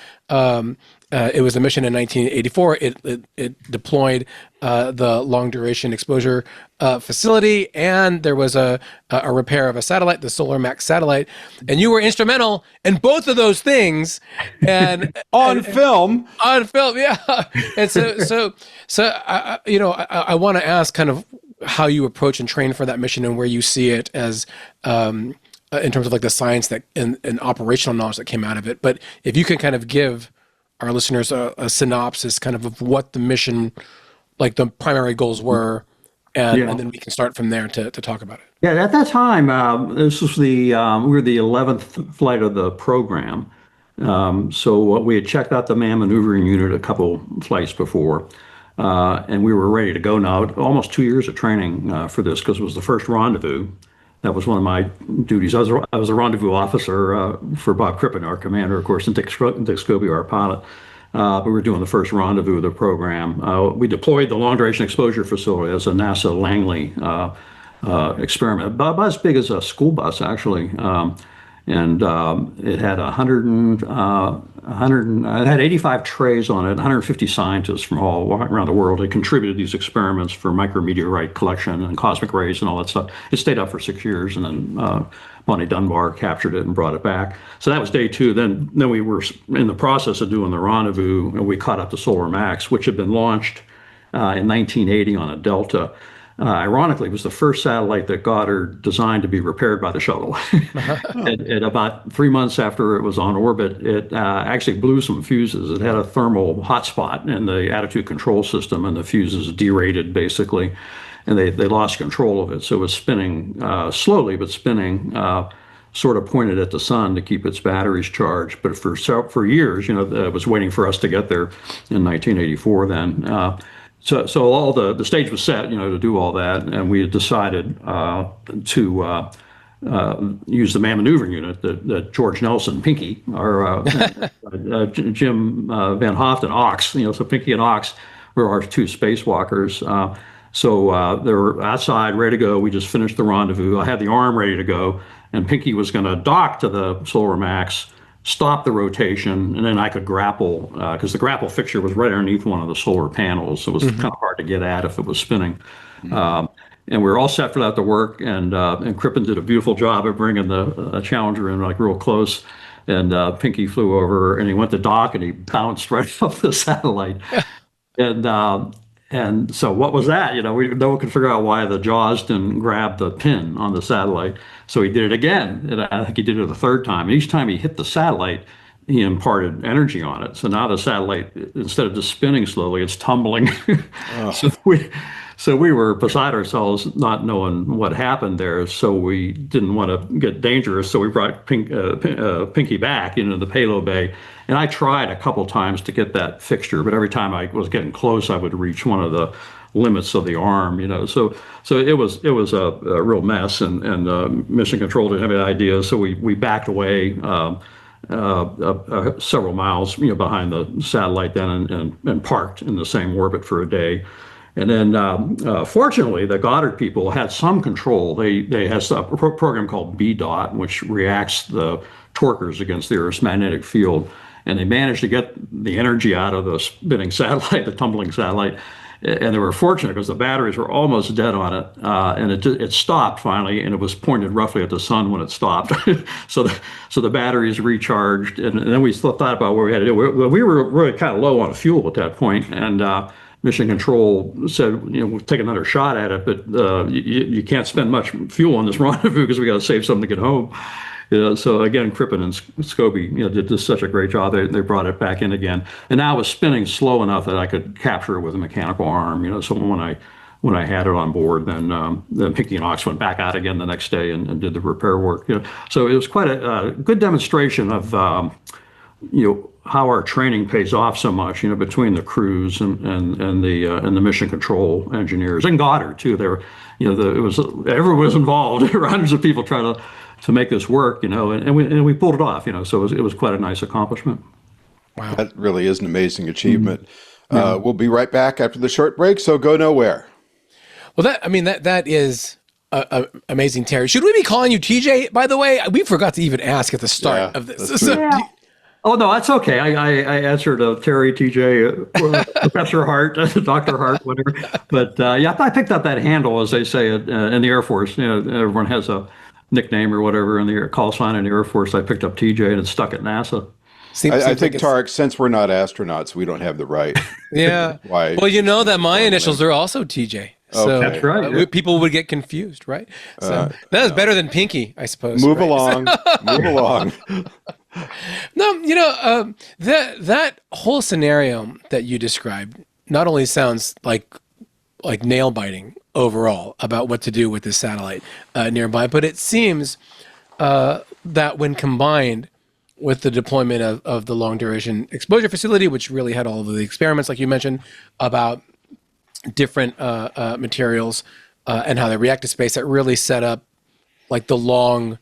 it was a mission in 1984. It deployed the long duration exposure facility, and there was a repair of a satellite, the Solar Max satellite, and you were instrumental in both of those things. And on film, yeah. And so I want to ask kind of how you approach and train for that mission, and where you see it as in terms of like the science that and operational knowledge that came out of it. But if you could kind of give our listeners a synopsis kind of what the mission, like the primary goals were, and then we can start from there to talk about it. Yeah, at that time, this was we were the 11th flight of the program. So we had checked out the man maneuvering unit a couple flights before, and we were ready to go now. Almost 2 years of training for this, because it was the first rendezvous. That was one of my duties. I was a rendezvous officer for Bob Crippen, our commander, of course, and Dick Scobie, our pilot. We were doing the first rendezvous of the program. We deployed the long duration exposure facility as a NASA Langley experiment, about as big as a school bus, actually. And it had it had 85 trays on it, 150 scientists from all around the world. They contributed these experiments for micrometeorite collection and cosmic rays and all that stuff. It stayed up for 6 years, and then Bonnie Dunbar captured it and brought it back. So that was day two. Then we were in the process of doing the rendezvous, and we caught up to Solar Max, which had been launched in 1980 on a Delta. Ironically, it was the first satellite that Goddard designed to be repaired by the shuttle. And about 3 months after it was on orbit, it actually blew some fuses. It had a thermal hotspot in the attitude control system, and the fuses derated, basically, and they lost control of it. So it was spinning slowly, but spinning sort of pointed at the sun to keep its batteries charged. But for years, it was waiting for us to get there in 1984 then. So all the stage was set, to do all that, and we had decided to use the man maneuvering unit that George Nelson, Pinky, or Jim Van Hoft and Ox, so Pinky and Ox were our two spacewalkers. So they were outside, ready to go. We just finished the rendezvous. I had the arm ready to go, and Pinky was going to dock to the Solar Max, stop the rotation, and then I could grapple, because the grapple fixture was right underneath one of the solar panels, so it was kind of hard to get at if it was spinning. And we were all set for that to work, and Crippen did a beautiful job of bringing the Challenger in like real close, and Pinky flew over, and he went to dock, and he bounced right off the satellite. And so what was that? No one could figure out why the jaws didn't grab the pin on the satellite. So he did it again, and I think he did it the third time. And each time he hit the satellite, he imparted energy on it. So now the satellite, instead of just spinning slowly, it's tumbling. So we were beside ourselves, not knowing what happened there. So we didn't want to get dangerous. So we brought Pinky back into the payload bay. And I tried a couple times to get that fixture, but every time I was getting close, I would reach one of the limits of the arm. So it was a real mess, and mission control didn't have any idea, so we backed away. Several miles, behind the satellite then, and parked in the same orbit for a day. And then, fortunately, the Goddard people had some control. They had a program called BDOT, which reacts the torquers against the Earth's magnetic field, and they managed to get the energy out of the spinning satellite, the tumbling satellite. And they were fortunate because the batteries were almost dead on it, and it stopped finally, and it was pointed roughly at the sun when it stopped. so the batteries recharged, and then we still thought about what we had to do. We were really kind of low on fuel at that point, and Mission Control said, we'll take another shot at it, but you can't spend much fuel on this rendezvous because we got to save something to get home. So again, Crippen and Scobie, did just such a great job. They brought it back in again, and now it was spinning slow enough that I could capture it with a mechanical arm. So when I had it on board, then Hickey and Ox went back out again the next day and did the repair work. So it was quite a good demonstration of how our training pays off so much. Between the crews and the mission control engineers and Goddard too. Everyone was involved. Hundreds of people trying to make this work, and we pulled it off, so it was quite a nice accomplishment. Wow. That really is an amazing achievement. We'll be right back after the short break, so go nowhere. Well, that is amazing, Terry. Should we be calling you TJ, by the way? We forgot to even ask at the start of this. Oh, no, that's okay. I answered Terry, TJ, Professor Hart, Dr. Hart, whatever. But I picked up that handle, as they say in the Air Force. Everyone has a nickname or whatever in the call sign in the Air Force. I picked up TJ, and it's stuck at NASA. I think, Tarek, since we're not astronauts, we don't have the right. Yeah. Why? Well, that my initials are also TJ. So Okay. That's right. People would get confused, right? So that is better than Pinky, I suppose. Move right? along. Move along. No, that whole scenario that you described not only sounds like nail biting overall about what to do with this satellite nearby, but it seems that when combined with the deployment of the long duration exposure facility, which really had all of the experiments, like you mentioned, about different materials and how they react to space, that really set up like the long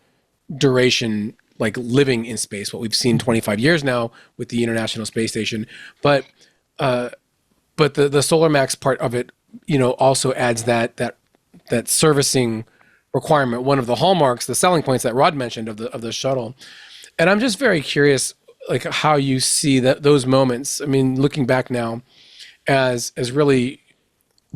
duration, like living in space, what we've seen 25 years now with the International Space Station. But the Solar Max part of it, also adds that servicing requirement, one of the hallmarks, the selling points that Rod mentioned of the shuttle. And I'm just very curious, like how you see those moments. I mean, looking back now, as really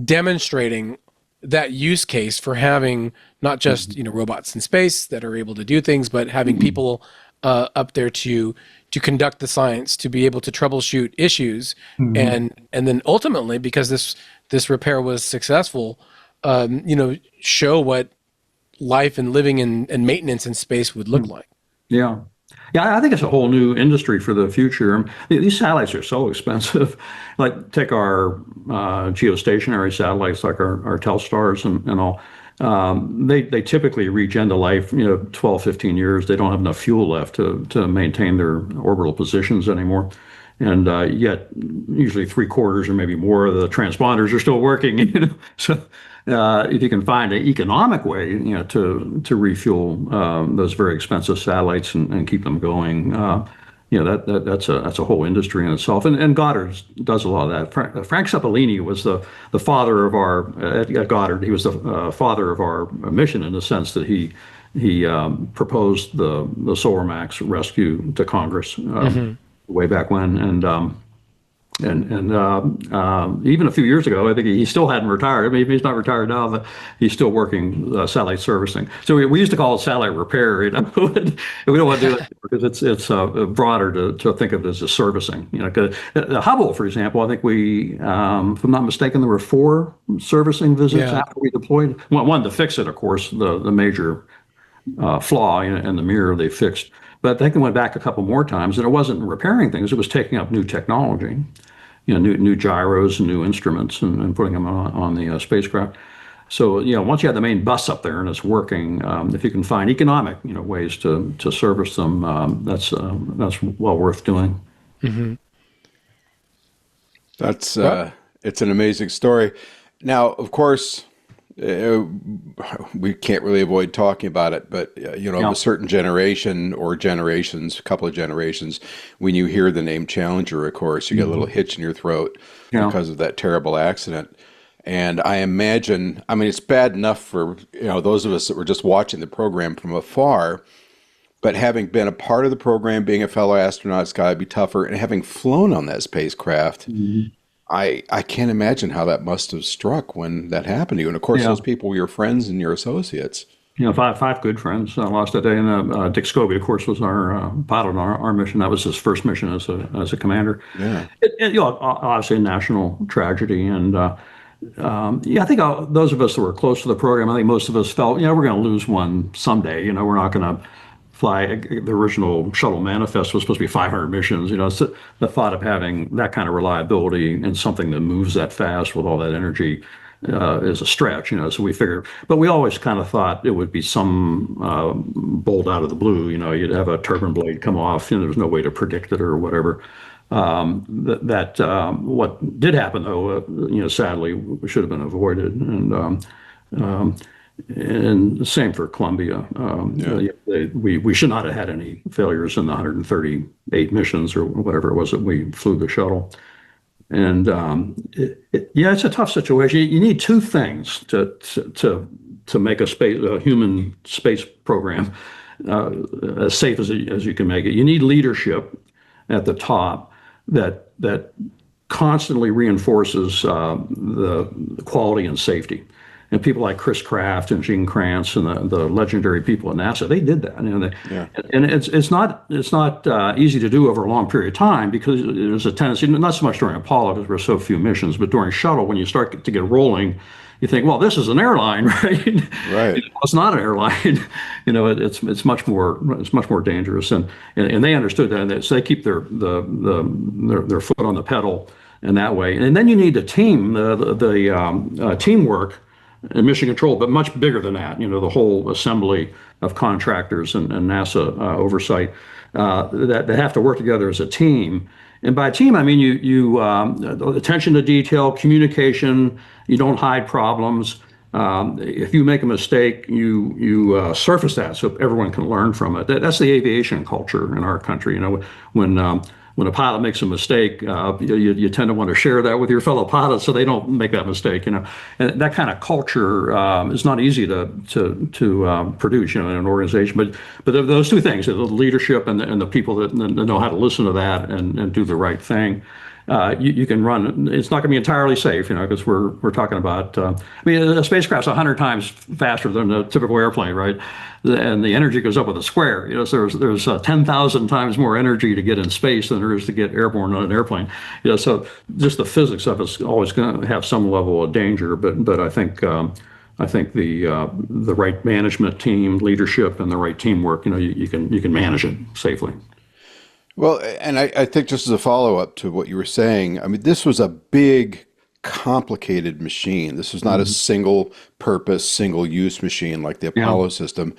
demonstrating that use case for having not just robots in space that are able to do things, but having people up there to conduct the science, to be able to troubleshoot issues, and then ultimately, because this repair was successful, show what life and living and maintenance in space would look like. Yeah. Yeah, I think it's a whole new industry for the future. These satellites are so expensive. Like, take our geostationary satellites, like our Telstars and all. They typically reach end of life, 12, 15 years. They don't have enough fuel left to maintain their orbital positions anymore. And yet, usually 3/4 or maybe more of the transponders are still working. So if you can find an economic way, to refuel those very expensive satellites and keep them going, that's a whole industry in itself. And Goddard does a lot of that. Frank Ceppolini was the father of our at Goddard. He was the father of our mission in the sense that he proposed the Solar Max rescue to Congress way back when, and even a few years ago, I think he still hadn't retired. I mean, he's not retired now, but he's still working satellite servicing. So we used to call it satellite repair, we don't want to do it because it's broader to think of it as a servicing. 'Cause the Hubble, for example, I think we, if I'm not mistaken, there were 4 servicing visits after we deployed. One to fix it, of course, the major flaw in the mirror they fixed. But they went back a couple more times, and it wasn't repairing things; it was taking up new technology, new gyros and new instruments, and putting them on the spacecraft. So, once you have the main bus up there and it's working, if you can find economic, ways to service them, that's well worth doing. That's it's an amazing story. Now, of course, we can't really avoid talking about it, but a certain generation or generations, a couple of generations, when you hear the name Challenger, of course, you get a little hitch in your throat because of that terrible accident. And I imagine, I mean, it's bad enough for those of us that were just watching the program from afar, but having been a part of the program, being a fellow astronaut, it's got to be tougher. And having flown on that spacecraft, I can't imagine how that must have struck when that happened to you. And of course, those people were your friends and your associates. Five good friends lost that day. And Dick Scobie, of course, was our pilot on our mission. That was his first mission as a commander. Yeah. Obviously a national tragedy. And I think those of us that were close to the program, I think most of us felt, we're going to lose one someday. We're not going to fly. The original shuttle manifest was supposed to be 500 missions. So the thought of having that kind of reliability and something that moves that fast with all that energy is a stretch. So we figured, but we always kind of thought it would be some bolt out of the blue. You'd have a turbine blade come off. There was no way to predict it or whatever. What did happen, though, sadly, should have been avoided. And the same for Columbia. We should not have had any failures in the 138 missions or whatever it was that we flew the shuttle. And it's a tough situation. You need two things to make a human space program as safe as you can make it. You need leadership at the top that constantly reinforces the quality and safety. And people like Chris Kraft and Gene Kranz and the legendary people at NASA, they did that. And it's not easy to do over a long period of time because there's a tendency, not so much during Apollo because there were so few missions, but during shuttle, when you start to get rolling, you think, well, this is an airline, right? Right. It's not an airline. It's much more dangerous, and they understood that, so they keep their foot on the pedal in that way. And then you need the team, the teamwork and mission control, but much bigger than that. The whole assembly of contractors and NASA oversight that have to work together as a team. And by team, I mean you attention to detail, communication. You don't hide problems. If you make a mistake, you surface that so everyone can learn from it. That's the aviation culture in our country. When a pilot makes a mistake, you tend to want to share that with your fellow pilots so they don't make that mistake. And that kind of culture is not easy to produce, in an organization. But those two things, the leadership and the people that know how to listen to that and do the right thing. You can run. It's not going to be entirely safe, because we're talking about. A spacecraft's 100 times faster than a typical airplane, right? And the energy goes up with a square. So there's 10,000 times more energy to get in space than there is to get airborne on an airplane. So just the physics of it's always going to have some level of danger. But I think the right management team, leadership, and the right teamwork, you can manage it safely. Well, and I think just as a follow-up to what you were saying, this was a big, complicated machine. This was not a single-purpose, single-use machine like the Apollo system.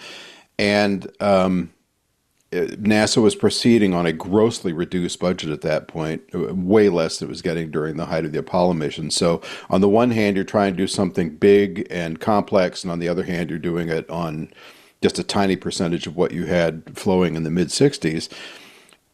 And NASA was proceeding on a grossly reduced budget at that point, way less than it was getting during the height of the Apollo mission. So on the one hand, you're trying to do something big and complex, and on the other hand, you're doing it on just a tiny percentage of what you had flowing in the mid-'60s.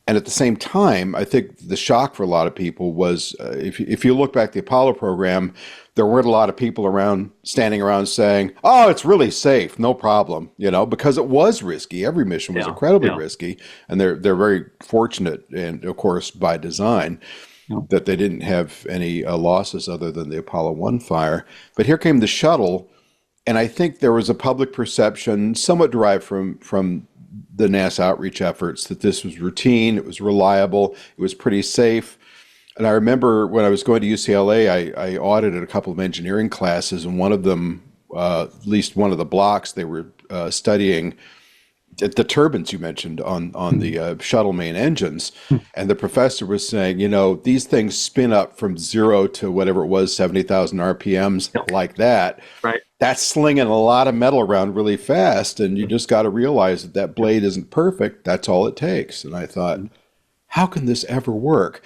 And at the same time, I think the shock for a lot of people was, if you look back at the Apollo program, there weren't a lot of people standing around saying, "Oh, it's really safe, no problem," because it was risky. Every mission was incredibly risky, and they're very fortunate, and of course by design, that they didn't have any losses other than the Apollo 1 fire. But here came the shuttle, and I think there was a public perception, somewhat derived from the NASA outreach efforts, that this was routine, it was reliable, it was pretty safe. And I remember when I was going to UCLA, I audited a couple of engineering classes, and one of them, at least one of the blocks, they were studying the turbines you mentioned on the shuttle main engines. And the professor was saying, these things spin up from 0 to whatever it was, 70,000 RPMs, like that. Right. That's slinging a lot of metal around really fast, and you just got to realize that blade isn't perfect. That's all it takes. And I thought, how can this ever work?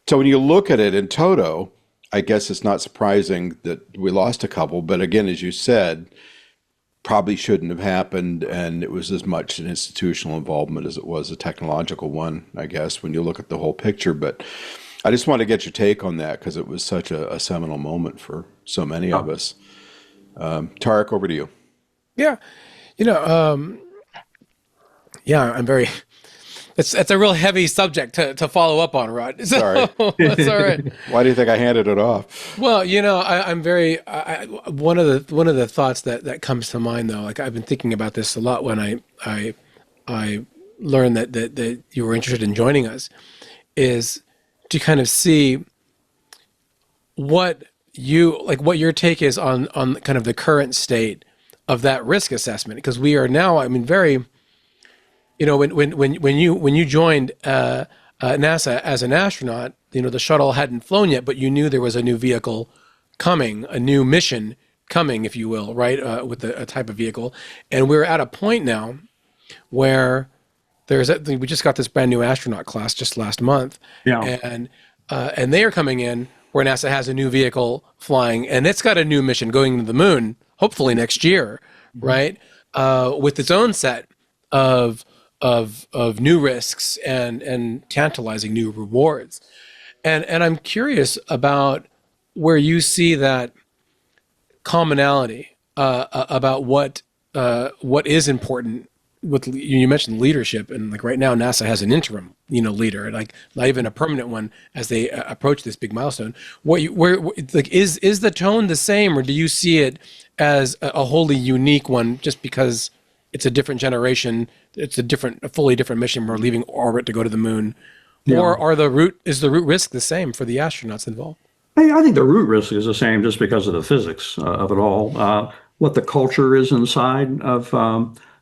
So when you look at it in toto, I guess it's not surprising that we lost a couple, but again, as you said, probably shouldn't have happened, and it was as much an institutional involvement as it was a technological one, I guess, when you look at the whole picture. But I just want to get your take on that because it was such a seminal moment for so many of us. Tarek, over to you. Yeah, I'm very. It's a real heavy subject to follow up on, Rod. So, Sorry. That's all right. Why do you think I handed it off? Well, I'm very. One of the thoughts that comes to mind, though, like I've been thinking about this a lot when I learned that you were interested in joining us, is to kind of see what your take is on kind of the current state of that risk assessment, because we are now, very. When you joined NASA as an astronaut, the shuttle hadn't flown yet, but you knew there was a new vehicle coming, a new mission coming, if you will, right, with a type of vehicle. And we're at a point now where we just got this brand new astronaut class just last month, and they are coming in where NASA has a new vehicle flying, and it's got a new mission going to the moon, hopefully next year, right, with its own set of new risks and tantalizing new rewards. And I'm curious about where you see that commonality about what is important with, you mentioned leadership, and like right now NASA has an interim, leader, like not even a permanent one as they approach this big milestone. Is the tone the same, or do you see it as a wholly unique one just because it's a different generation, it's a fully different mission, we're leaving orbit to go to the moon? Or is the root risk the same for the astronauts involved? I think the root risk is the same just because of the physics of it all. What the culture is inside of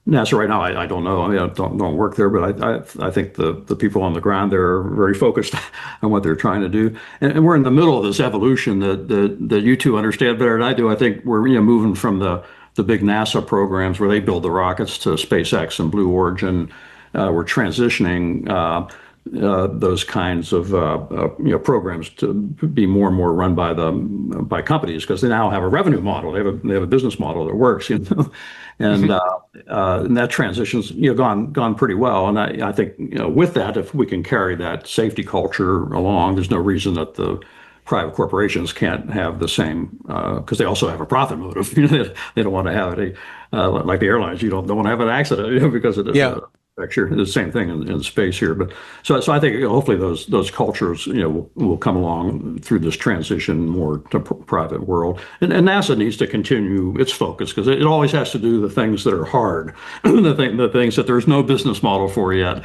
NASA right now, I don't know. I don't work there, but I think the people on the ground there are very focused on what they're trying to do. And we're in the middle of this evolution that you two understand better than I do. I think we're moving from the big NASA programs where they build the rockets to SpaceX and Blue Origin. We're transitioning those kinds of programs to be more and more run by companies, because they now have a revenue model. They have a business model that works, and that transition's gone pretty well. And I think with that, if we can carry that safety culture along, there's no reason that the private corporations can't have the same, because they also have a profit motive. They don't want to have it like the airlines. You don't want to have an accident because of the picture. The same thing in space here. But so I think hopefully those cultures will come along through this transition more to private world. And NASA needs to continue its focus, because it always has to do the things that are hard, the things that there's no business model for yet.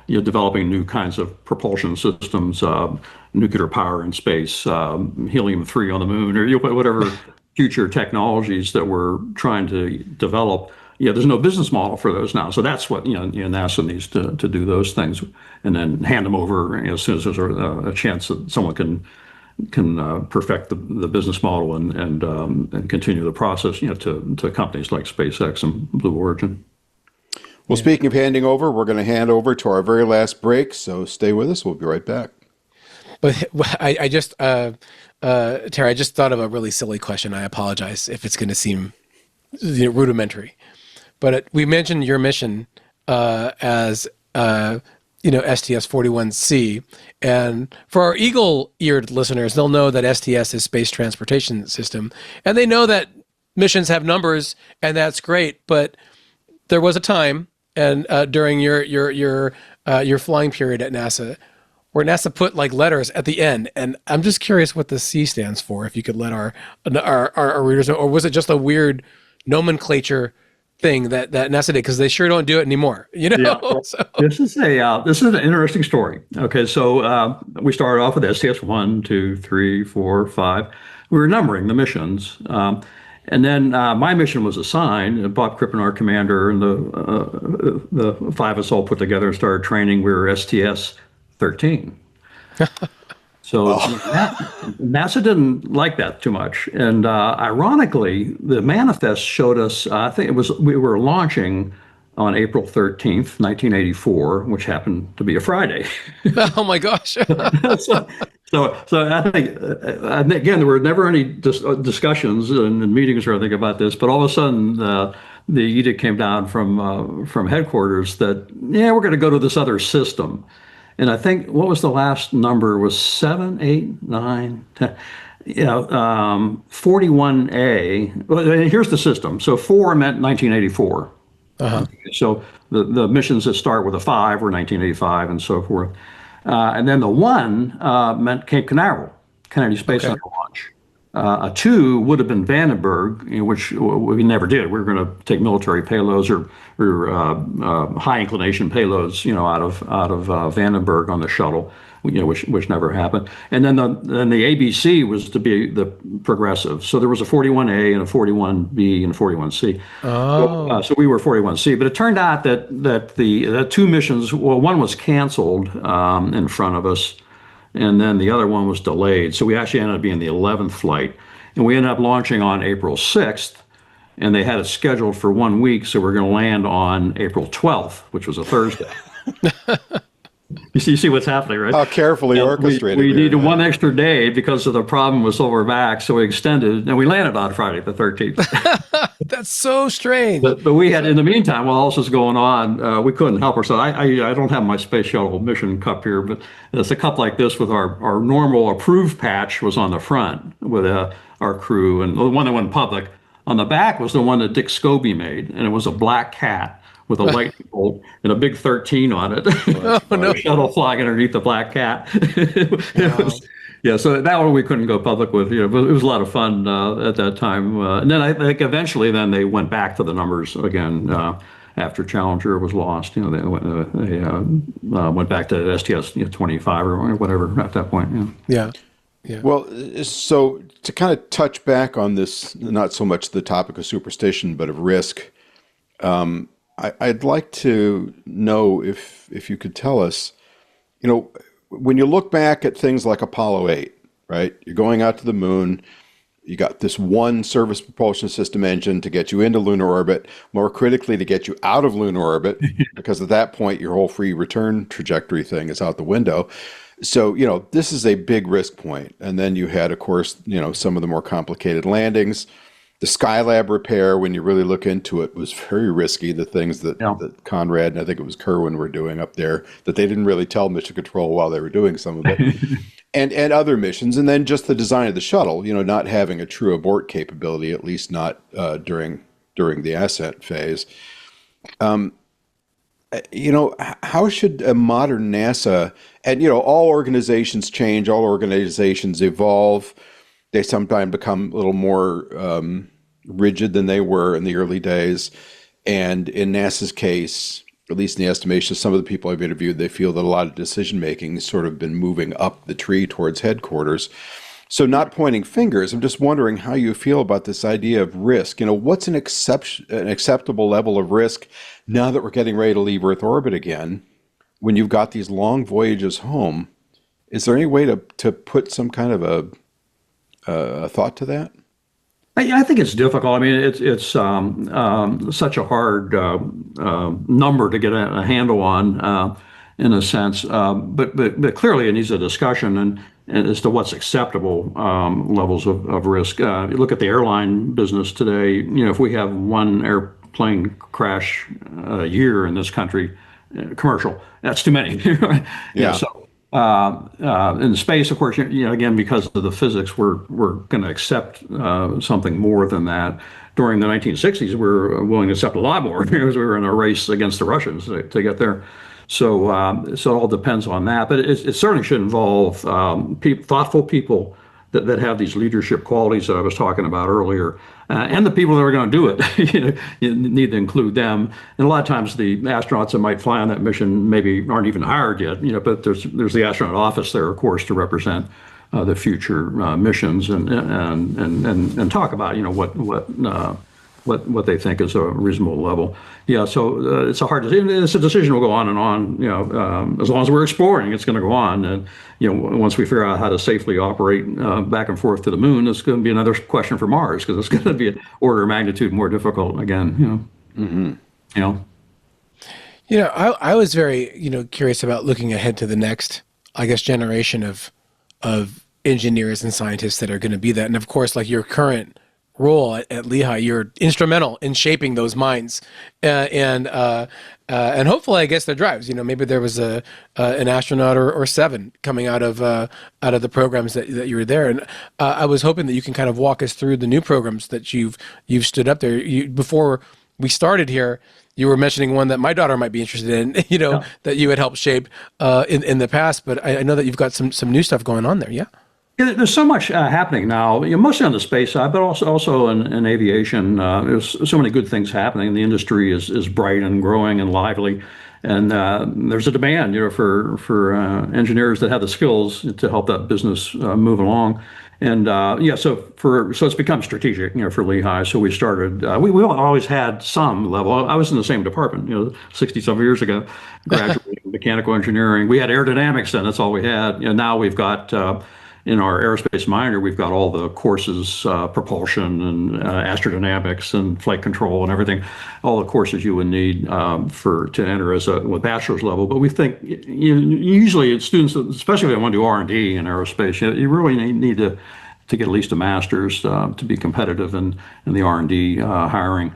Developing new kinds of propulsion systems, nuclear power in space, helium-3 on the moon, or whatever future technologies that we're trying to develop. There's no business model for those now. So that's what NASA needs to do those things, and then hand them over as soon as there's a chance that someone can perfect the business model and continue the process to companies like SpaceX and Blue Origin. Well, speaking of handing over, we're going to hand over to our very last break, so stay with us. We'll be right back. But I just, Terry, I just thought of a really silly question. I apologize if it's going to seem rudimentary. But we mentioned your mission as, STS-41C. And for our eagle-eared listeners, they'll know that STS is Space Transportation System. And they know that missions have numbers, and that's great. But there was a time, and during your flying period at NASA, where NASA put like letters at the end, and I'm just curious what the C stands for. If you could let our readers know, or was it just a weird nomenclature thing that NASA did, because they sure don't do it anymore. So. This is an interesting story. Okay, so we started off with STS 1, 2, 3, 4, 5. We were numbering the missions. And then my mission was assigned. Bob Crippen, our commander, and the five of us all put together and started training. We were STS 13. So NASA didn't like that too much. And ironically, the manifest showed us, I think we were launching on April 13th, 1984, which happened to be a Friday. Oh my gosh. So I think, again, there were never any discussions and meetings or anything about this, but all of a sudden, the edict came down from headquarters that, yeah, we're going to go to this other system. And I think, what was the last number? Was 7, 8, 9, 10. 41A. Well, here's the system. So 4 meant 1984. So the missions that start with a 5 were 1985 and so forth. And then the 1 meant Cape Canaveral, Kennedy Space Center launch. A 2 would have been Vandenberg, which we never did. We were going to take military payloads or high inclination payloads, out of Vandenberg on the shuttle, which never happened. And then the ABC was to be the progressive. So there was a 41A and a 41B and a 41C. Oh. So we were 41C. But it turned out that the 2 missions, well, one was canceled in front of us, and then the other one was delayed. So we actually ended up being the 11th flight. And we ended up launching on April 6th, and they had it scheduled for 1 week, so we're going to land on April 12th, which was a Thursday. You see what's happening, right? How carefully orchestrated. We needed 1 extra day because of the problem with silverback, so we extended, and we landed on Friday the 13th. That's so strange. But we had, in the meantime, while all this was going on, we couldn't help ourselves. I don't have my space shuttle mission cup here, but it's a cup like this with our normal approved patch was on the front with our crew, and the one that went public. On the back was the one that Dick Scobie made, and it was a black cat with a lightning bolt and a big 13 on it. No. Shuttle flying underneath the black cat. So that one we couldn't go public with, but it was a lot of fun at that time. And then I think eventually then they went back to the numbers again after Challenger was lost. They went back to STS 25 or whatever at that point. Yeah. Well, so to kind of touch back on this, not so much the topic of superstition, but of risk, I'd like to know if you could tell us, when you look back at things like Apollo 8, right? You're going out to the moon. You got this one service propulsion system engine to get you into lunar orbit, more critically to get you out of lunar orbit, because at that point your whole free return trajectory thing is out the window. So, this is a big risk point. And then you had, of course, some of the more complicated landings. The Skylab repair, when you really look into it, was very risky. The things that Conrad and I think it was Kerwin were doing up there that they didn't really tell Mission Control while they were doing some of it, and other missions. And then just the design of the shuttle, not having a true abort capability, at least not during the ascent phase. How should a modern NASA, and all organizations change, all organizations evolve. They sometimes become a little more rigid than they were in the early days. And in NASA's case, at least in the estimation of some of the people I've interviewed, they feel that a lot of decision-making has sort of been moving up the tree towards headquarters. So not pointing fingers, I'm just wondering how you feel about this idea of risk. What's an acceptable level of risk now that we're getting ready to leave Earth orbit again, when you've got these long voyages home? Is there any way to put some kind of a thought to that? I think it's difficult. I mean, it's such a hard number to get a handle on, in a sense. But clearly, it needs a discussion and as to what's acceptable levels of risk. You look at the airline business today. If we have one airplane crash a year in this country, commercial, that's too many. Yeah. So in space, of course, again, because of the physics, we're going to accept something more than that. During the 1960s, we were willing to accept a lot more because we were in a race against the Russians to get there. So it all depends on that. But it certainly should involve thoughtful people that have these leadership qualities that I was talking about earlier, and the people that are going to do it. You need to include them. And a lot of times the astronauts that might fly on that mission maybe aren't even hired yet. But there's the astronaut office there, of course, to represent the future missions and talk about what they think is a reasonable level. Yeah, so it's a decision will go on and on. As long as we're exploring, it's going to go on. And once we figure out how to safely operate back and forth to the moon, it's going to be another question for Mars, because it's going to be an order of magnitude more difficult again. I was very, curious about looking ahead to the next, I guess, generation of engineers and scientists that are going to be that. And of course, like your current role at Lehigh, you're instrumental in shaping those minds, and hopefully, I guess, their drives. Maybe there was an astronaut or seven coming out of the programs that you were there, and I was hoping that you can kind of walk us through the new programs that you've stood up there. Before we started here, you were mentioning one that my daughter might be interested in, that you had helped shape in the past. But I know that you've got some new stuff going on there. Yeah. Yeah, there's so much happening now, mostly on the space side, but also in aviation. There's so many good things happening. The industry is bright and growing and lively, and there's a demand, for engineers that have the skills to help that business move along. And so it's become strategic, for Lehigh. So we started. We always had some level. I was in the same department, 60-some years ago, graduating mechanical engineering. We had aerodynamics then. That's all we had. Now we've got. In our aerospace minor, we've got all the courses, propulsion and astrodynamics and flight control and everything, all the courses you would need to enter with bachelor's level. But we think usually students, especially if they want to do R&D in aerospace, you really need to get at least a master's to be competitive in the R&D hiring.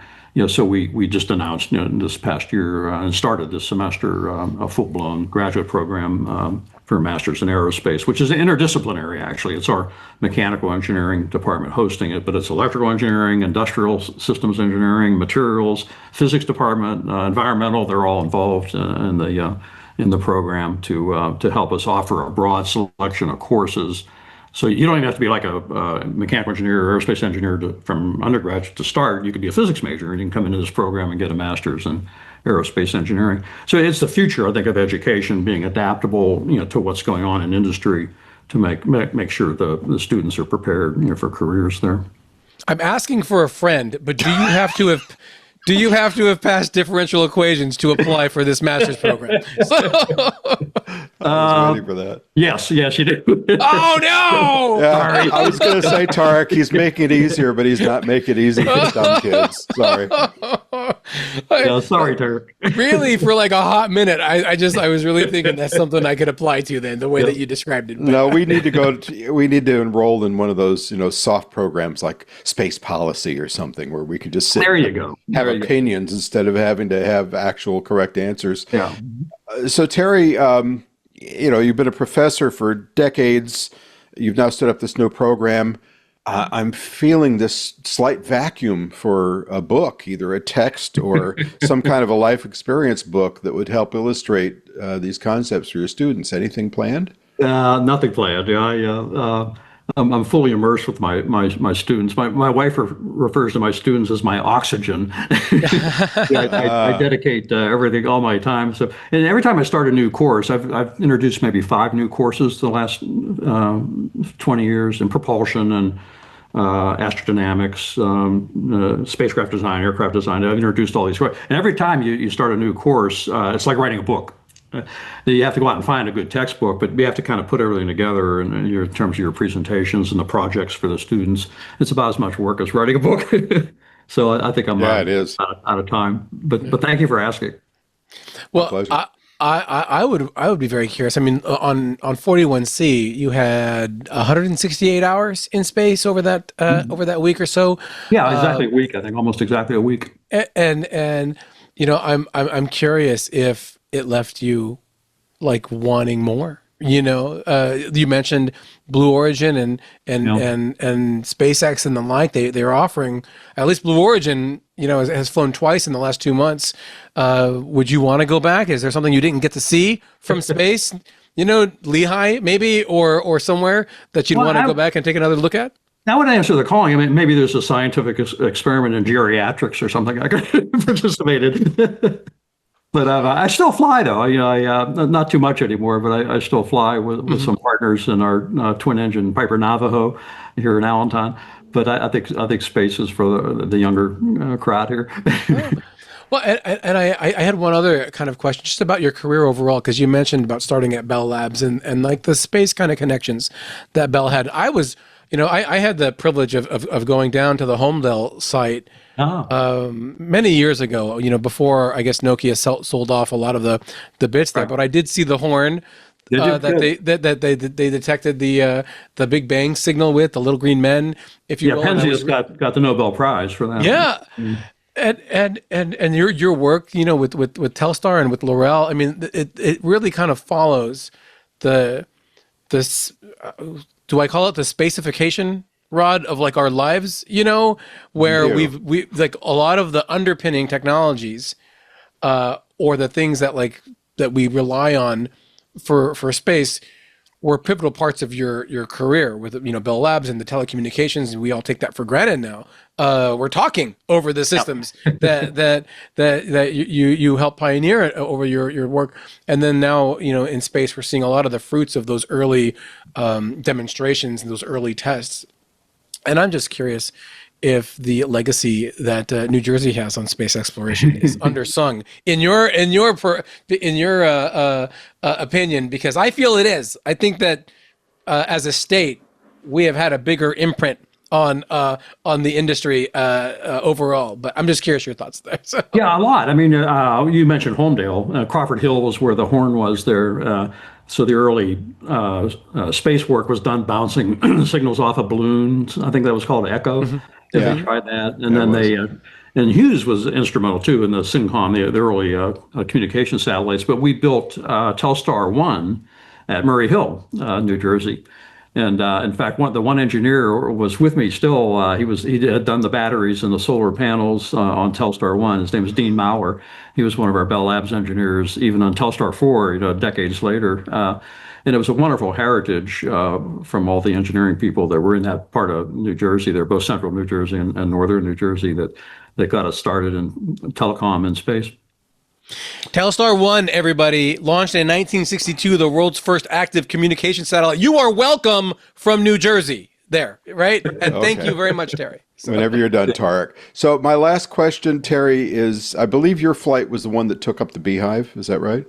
So we just announced this past year and started this semester a full-blown graduate program for a master's in aerospace, which is interdisciplinary, actually. It's our mechanical engineering department hosting it, but it's electrical engineering, industrial systems engineering, materials, physics department, environmental. They're all involved in the program to help us offer a broad selection of courses. So you don't even have to be like a mechanical engineer or aerospace engineer from undergraduate to start. You could be a physics major and you can come into this program and get a master's in aerospace engineering. So it's the future, I think, of education, being adaptable, to what's going on in industry to make sure the students are prepared, for careers there. I'm asking for a friend, but do you have to have passed differential equations to apply for this master's program? I was ready for that. Yes, you do. Oh no! Yeah, sorry. I was going to say, Tarek, he's making it easier, but he's not making it easy for dumb kids. Sorry. Sorry, Tarek. Really, for like a hot minute, I was really thinking that's something I could apply to then, the way that you described it. No, we need to enroll in one of those, soft programs like space policy or something where we could just sit there. You go. Have opinions instead of having to have actual correct answers. Yeah. So Terry, you've been a professor for decades. You've now stood up this new program. I'm feeling this slight vacuum for a book, either a text or some kind of a life experience book that would help illustrate these concepts for your students. Anything planned? Nothing planned. I'm fully immersed with my students. My wife refers to my students as my oxygen. I dedicate everything, all my time. So, and every time I start a new course, I've introduced maybe 5 new courses the last 20 years in propulsion and astrodynamics, spacecraft design, aircraft design. I've introduced all these courses. And every time you start a new course, it's like writing a book. You have to go out and find a good textbook, but you have to kind of put everything together in terms of your presentations and the projects for the students. It's about as much work as writing a book. So I think I'm it is. out of time. But thank you for asking. Well, I would be very curious. I mean, on 41C, you had 168 hours in space over that week or so. Yeah, exactly a week. I think almost exactly a week. And I'm curious if it left you like wanting more. You mentioned Blue Origin and SpaceX and the like. They're offering, at least Blue Origin, has flown twice in the last 2 months. Would you want to go back? Is there something you didn't get to see from space? Lehigh maybe, or somewhere that you'd want to go back and take another look at? That would answer the calling. I mean, maybe there's a scientific experiment in geriatrics or something I could participate in. But I still fly, though. I not too much anymore, but I still fly with some partners in our twin-engine Piper Navajo here in Allentown. But I think space is for the younger crowd here. Well, and I had one other kind of question just about your career overall, because you mentioned about starting at Bell Labs and like the space kind of connections that Bell had. I was I had the privilege of going down to the Homedale site Oh, many years ago, before I guess Nokia sold off a lot of the bits there. Right. But I did see the horn Did you? that they detected the Big Bang signal with the little green men, if you Yeah, will. And I Penzias got the Nobel Prize for that. yeah. And your work, with Telstar and with L'Oreal, I mean, it really kind of follows this. Do I call it the spacification rod of like our lives? Where You we like a lot of the underpinning technologies, or the things that we rely on for space were pivotal parts of your career with Bell Labs and the telecommunications, and we all take that for granted now. We're talking over the systems that you helped pioneer over your work, and then now in space we're seeing a lot of the fruits of those early demonstrations and those early tests. And I'm just curious if the legacy that New Jersey has on space exploration is undersung in your opinion, because I feel it is. I think that as a state, we have had a bigger imprint on the industry overall. But I'm just curious your thoughts there. So. Yeah, a lot. I mean, you mentioned Homedale. Crawford Hill was where the horn was there. So the early space work was done bouncing signals off of balloons. I think that was called Echo. Mm-hmm. They tried that, and then and Hughes was instrumental too in the SYNCOM, the early communication satellites. But we built Telstar 1 at Murray Hill, New Jersey. And in fact, the one engineer was with me still. He had done the batteries and the solar panels on Telstar 1. His name was Dean Maurer. He was one of our Bell Labs engineers, even on Telstar 4, decades later. And it was a wonderful heritage from all the engineering people that were in that part of New Jersey. They're both central New Jersey and northern New Jersey that got us started in telecom and space. Telstar 1, everybody, launched in 1962, the world's first active communication satellite. You are welcome from New Jersey there, right? And thank you very much, Terry. Whenever you're done, Tarek. So my last question, Terry, is I believe your flight was the one that took up the Beehive. Is that right?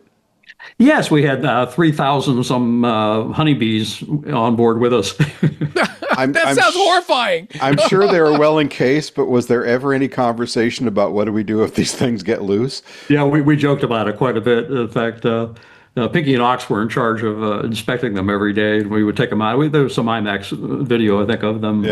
Yes, we had 3,000 some honeybees on board with us. That sounds horrifying. I'm sure they were well encased, but was there ever any conversation about what do we do if these things get loose? Yeah, we joked about it quite a bit. In fact, Pinky and Ox were in charge of inspecting them every day, and we would take them out. There was some IMAX video, I think, of them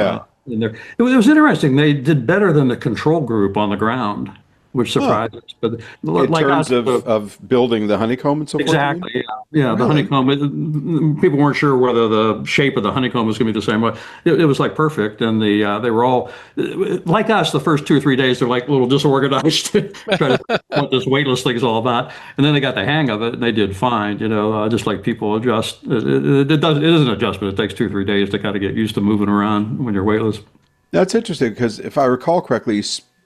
in there. It was interesting. They did better than the control group on the ground, which surprised us. But In terms of building the honeycomb and so forth? Exactly. Yeah. The honeycomb. People weren't sure whether the shape of the honeycomb was going to be the same way. It was like perfect, and they were all like us. The first 2 or 3 days, they're like a little disorganized, trying to what this weightless thing is all about. And then they got the hang of it, and they did fine. Just like people adjust. It is an adjustment. It takes 2 or 3 days to kind of get used to moving around when you're weightless. That's interesting because if I recall correctly,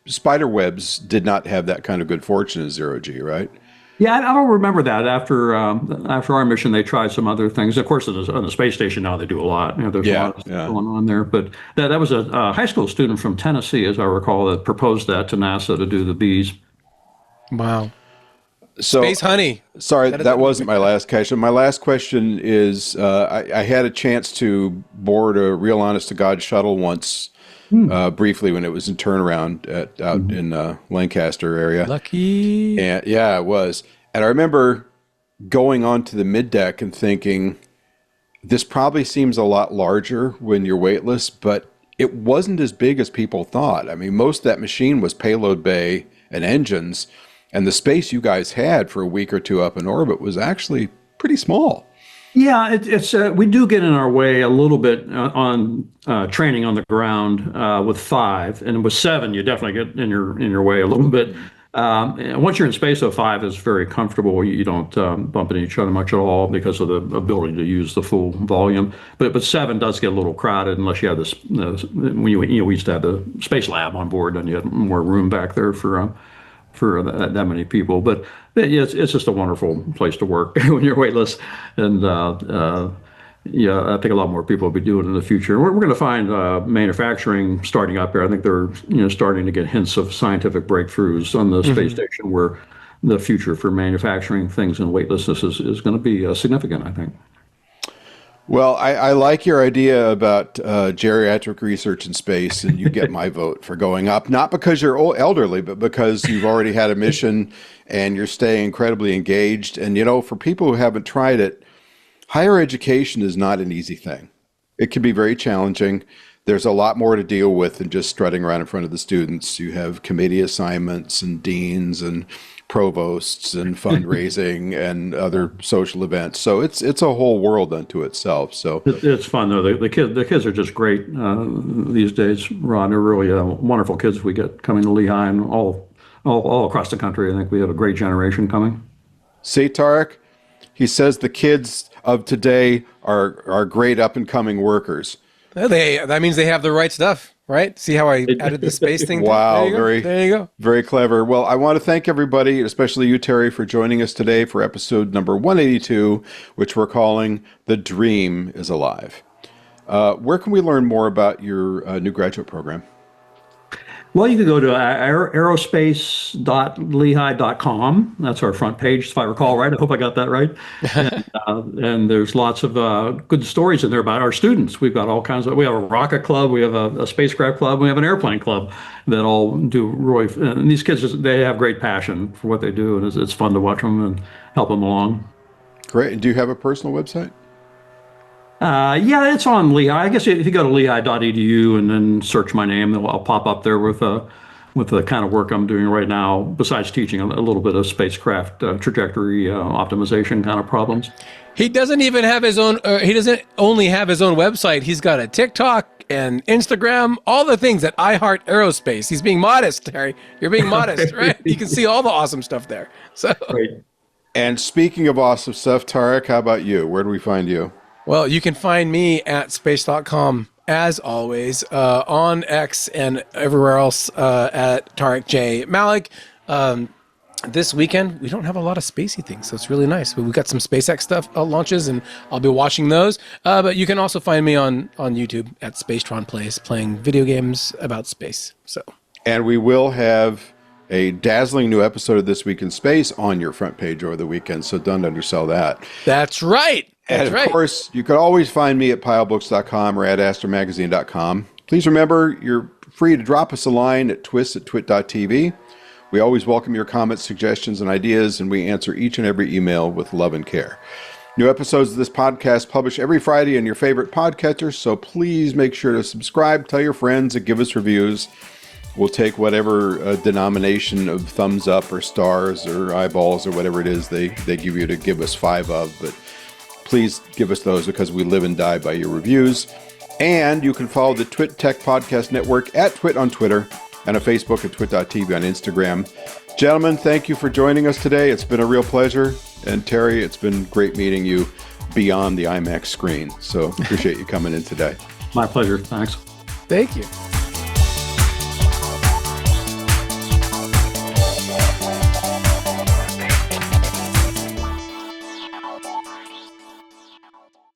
spider webs did not have that kind of good fortune as zero G, right? Yeah, I don't remember that. After our mission, they tried some other things. Of course, on the space station now they do a lot. There's a lot of stuff going on there. But that was a high school student from Tennessee, as I recall, that proposed that to NASA to do the bees. Wow. So, Space honey. Sorry, that wasn't my last question. My last question is I had a chance to board a real honest-to-God shuttle once, briefly when it was in turnaround out in Lancaster area. Lucky. And yeah, it was. And I remember going onto the middeck and thinking, this probably seems a lot larger when you're weightless, but it wasn't as big as people thought. I mean, most of that machine was payload bay and engines, and the space you guys had for a week or two up in orbit was actually pretty small. Yeah, it's we do get in our way a little bit on training on the ground with 5, and with 7, you definitely get in your way a little bit. And once you're in space, though, 5 is very comfortable. You don't bump into each other much at all because of the ability to use the full volume. But 7 does get a little crowded unless you have this. When we used to have the space lab on board, and you had more room back there for that many people. But it's just a wonderful place to work when you're weightless. And I think a lot more people will be doing it in the future. We're going to find manufacturing starting up here. I think they're starting to get hints of scientific breakthroughs on the space station where the future for manufacturing things in weightlessness is going to be significant, I think. Well, I like your idea about geriatric research in space, and you get my vote for going up, not because you're elderly, but because you've already had a mission and you're staying incredibly engaged. And, for people who haven't tried it, higher education is not an easy thing. It can be very challenging. There's a lot more to deal with than just strutting around in front of the students. You have committee assignments and deans and provosts and fundraising and other social events. So it's a whole world unto itself. So it's fun though. The kids are just great these days, Ron. They're really wonderful kids we get coming to Lehigh and all across the country. I think we have a great generation coming. See, Tarek, he says the kids of today are great up and coming workers. That means they have the right stuff, right? See how I added the space thing? Wow, there you go. Very clever. Well, I want to thank everybody, especially you, Terry, for joining us today for episode number 182, which we're calling "The Dream is Alive." Where can we learn more about your new graduate program? Well, you can go to aerospace.lehigh.com. That's our front page, if I recall right. I hope I got that right. And there's lots of good stories in there about our students. We've got all kinds of, we have a rocket club, we have a spacecraft club, we have an airplane club that all do really, and these kids, they have great passion for what they do, and it's fun to watch them and help them along. Great. And do you have a personal website? Yeah, it's on Lehigh. I guess if you go to lehigh.edu and then search my name, I'll pop up there with the kind of work I'm doing right now, besides teaching a little bit of spacecraft trajectory optimization kind of problems. He doesn't even have his own, he doesn't only have his own website. He's got a TikTok and Instagram, all the things at I Heart Aerospace. He's being modest, Terry. You're being modest, right? You can see all the awesome stuff there. So. Great. And speaking of awesome stuff, Tarek, how about you? Where do we find you? Well, you can find me at space.com, as always, on X and everywhere else at Tarek J. Malik. This weekend, we don't have a lot of spacey things, so it's really nice. We've got some SpaceX stuff launches, and I'll be watching those. But you can also find me on YouTube at Spacetron Plays, playing video games about space. And we will have a dazzling new episode of This Week in Space on your front page over the weekend, so don't undersell that. That's right. And of course, you can always find me at pilebooks.com or at astromagazine.com. Please remember, you're free to drop us a line at twit@twit.tv. We always welcome your comments, suggestions, and ideas, and we answer each and every email with love and care. New episodes of this podcast publish every Friday in your favorite podcatcher, so please make sure to subscribe, tell your friends, and give us reviews. We'll take whatever denomination of thumbs up or stars or eyeballs or whatever it is they give you to give us 5 of, but please give us those because we live and die by your reviews. And you can follow the Twit Tech Podcast Network at Twit on Twitter and on Facebook at twit.tv on Instagram. Gentlemen, thank you for joining us today. It's been a real pleasure. And Terry, it's been great meeting you beyond the IMAX screen. So appreciate you coming in today. My pleasure. Thanks. Thank you.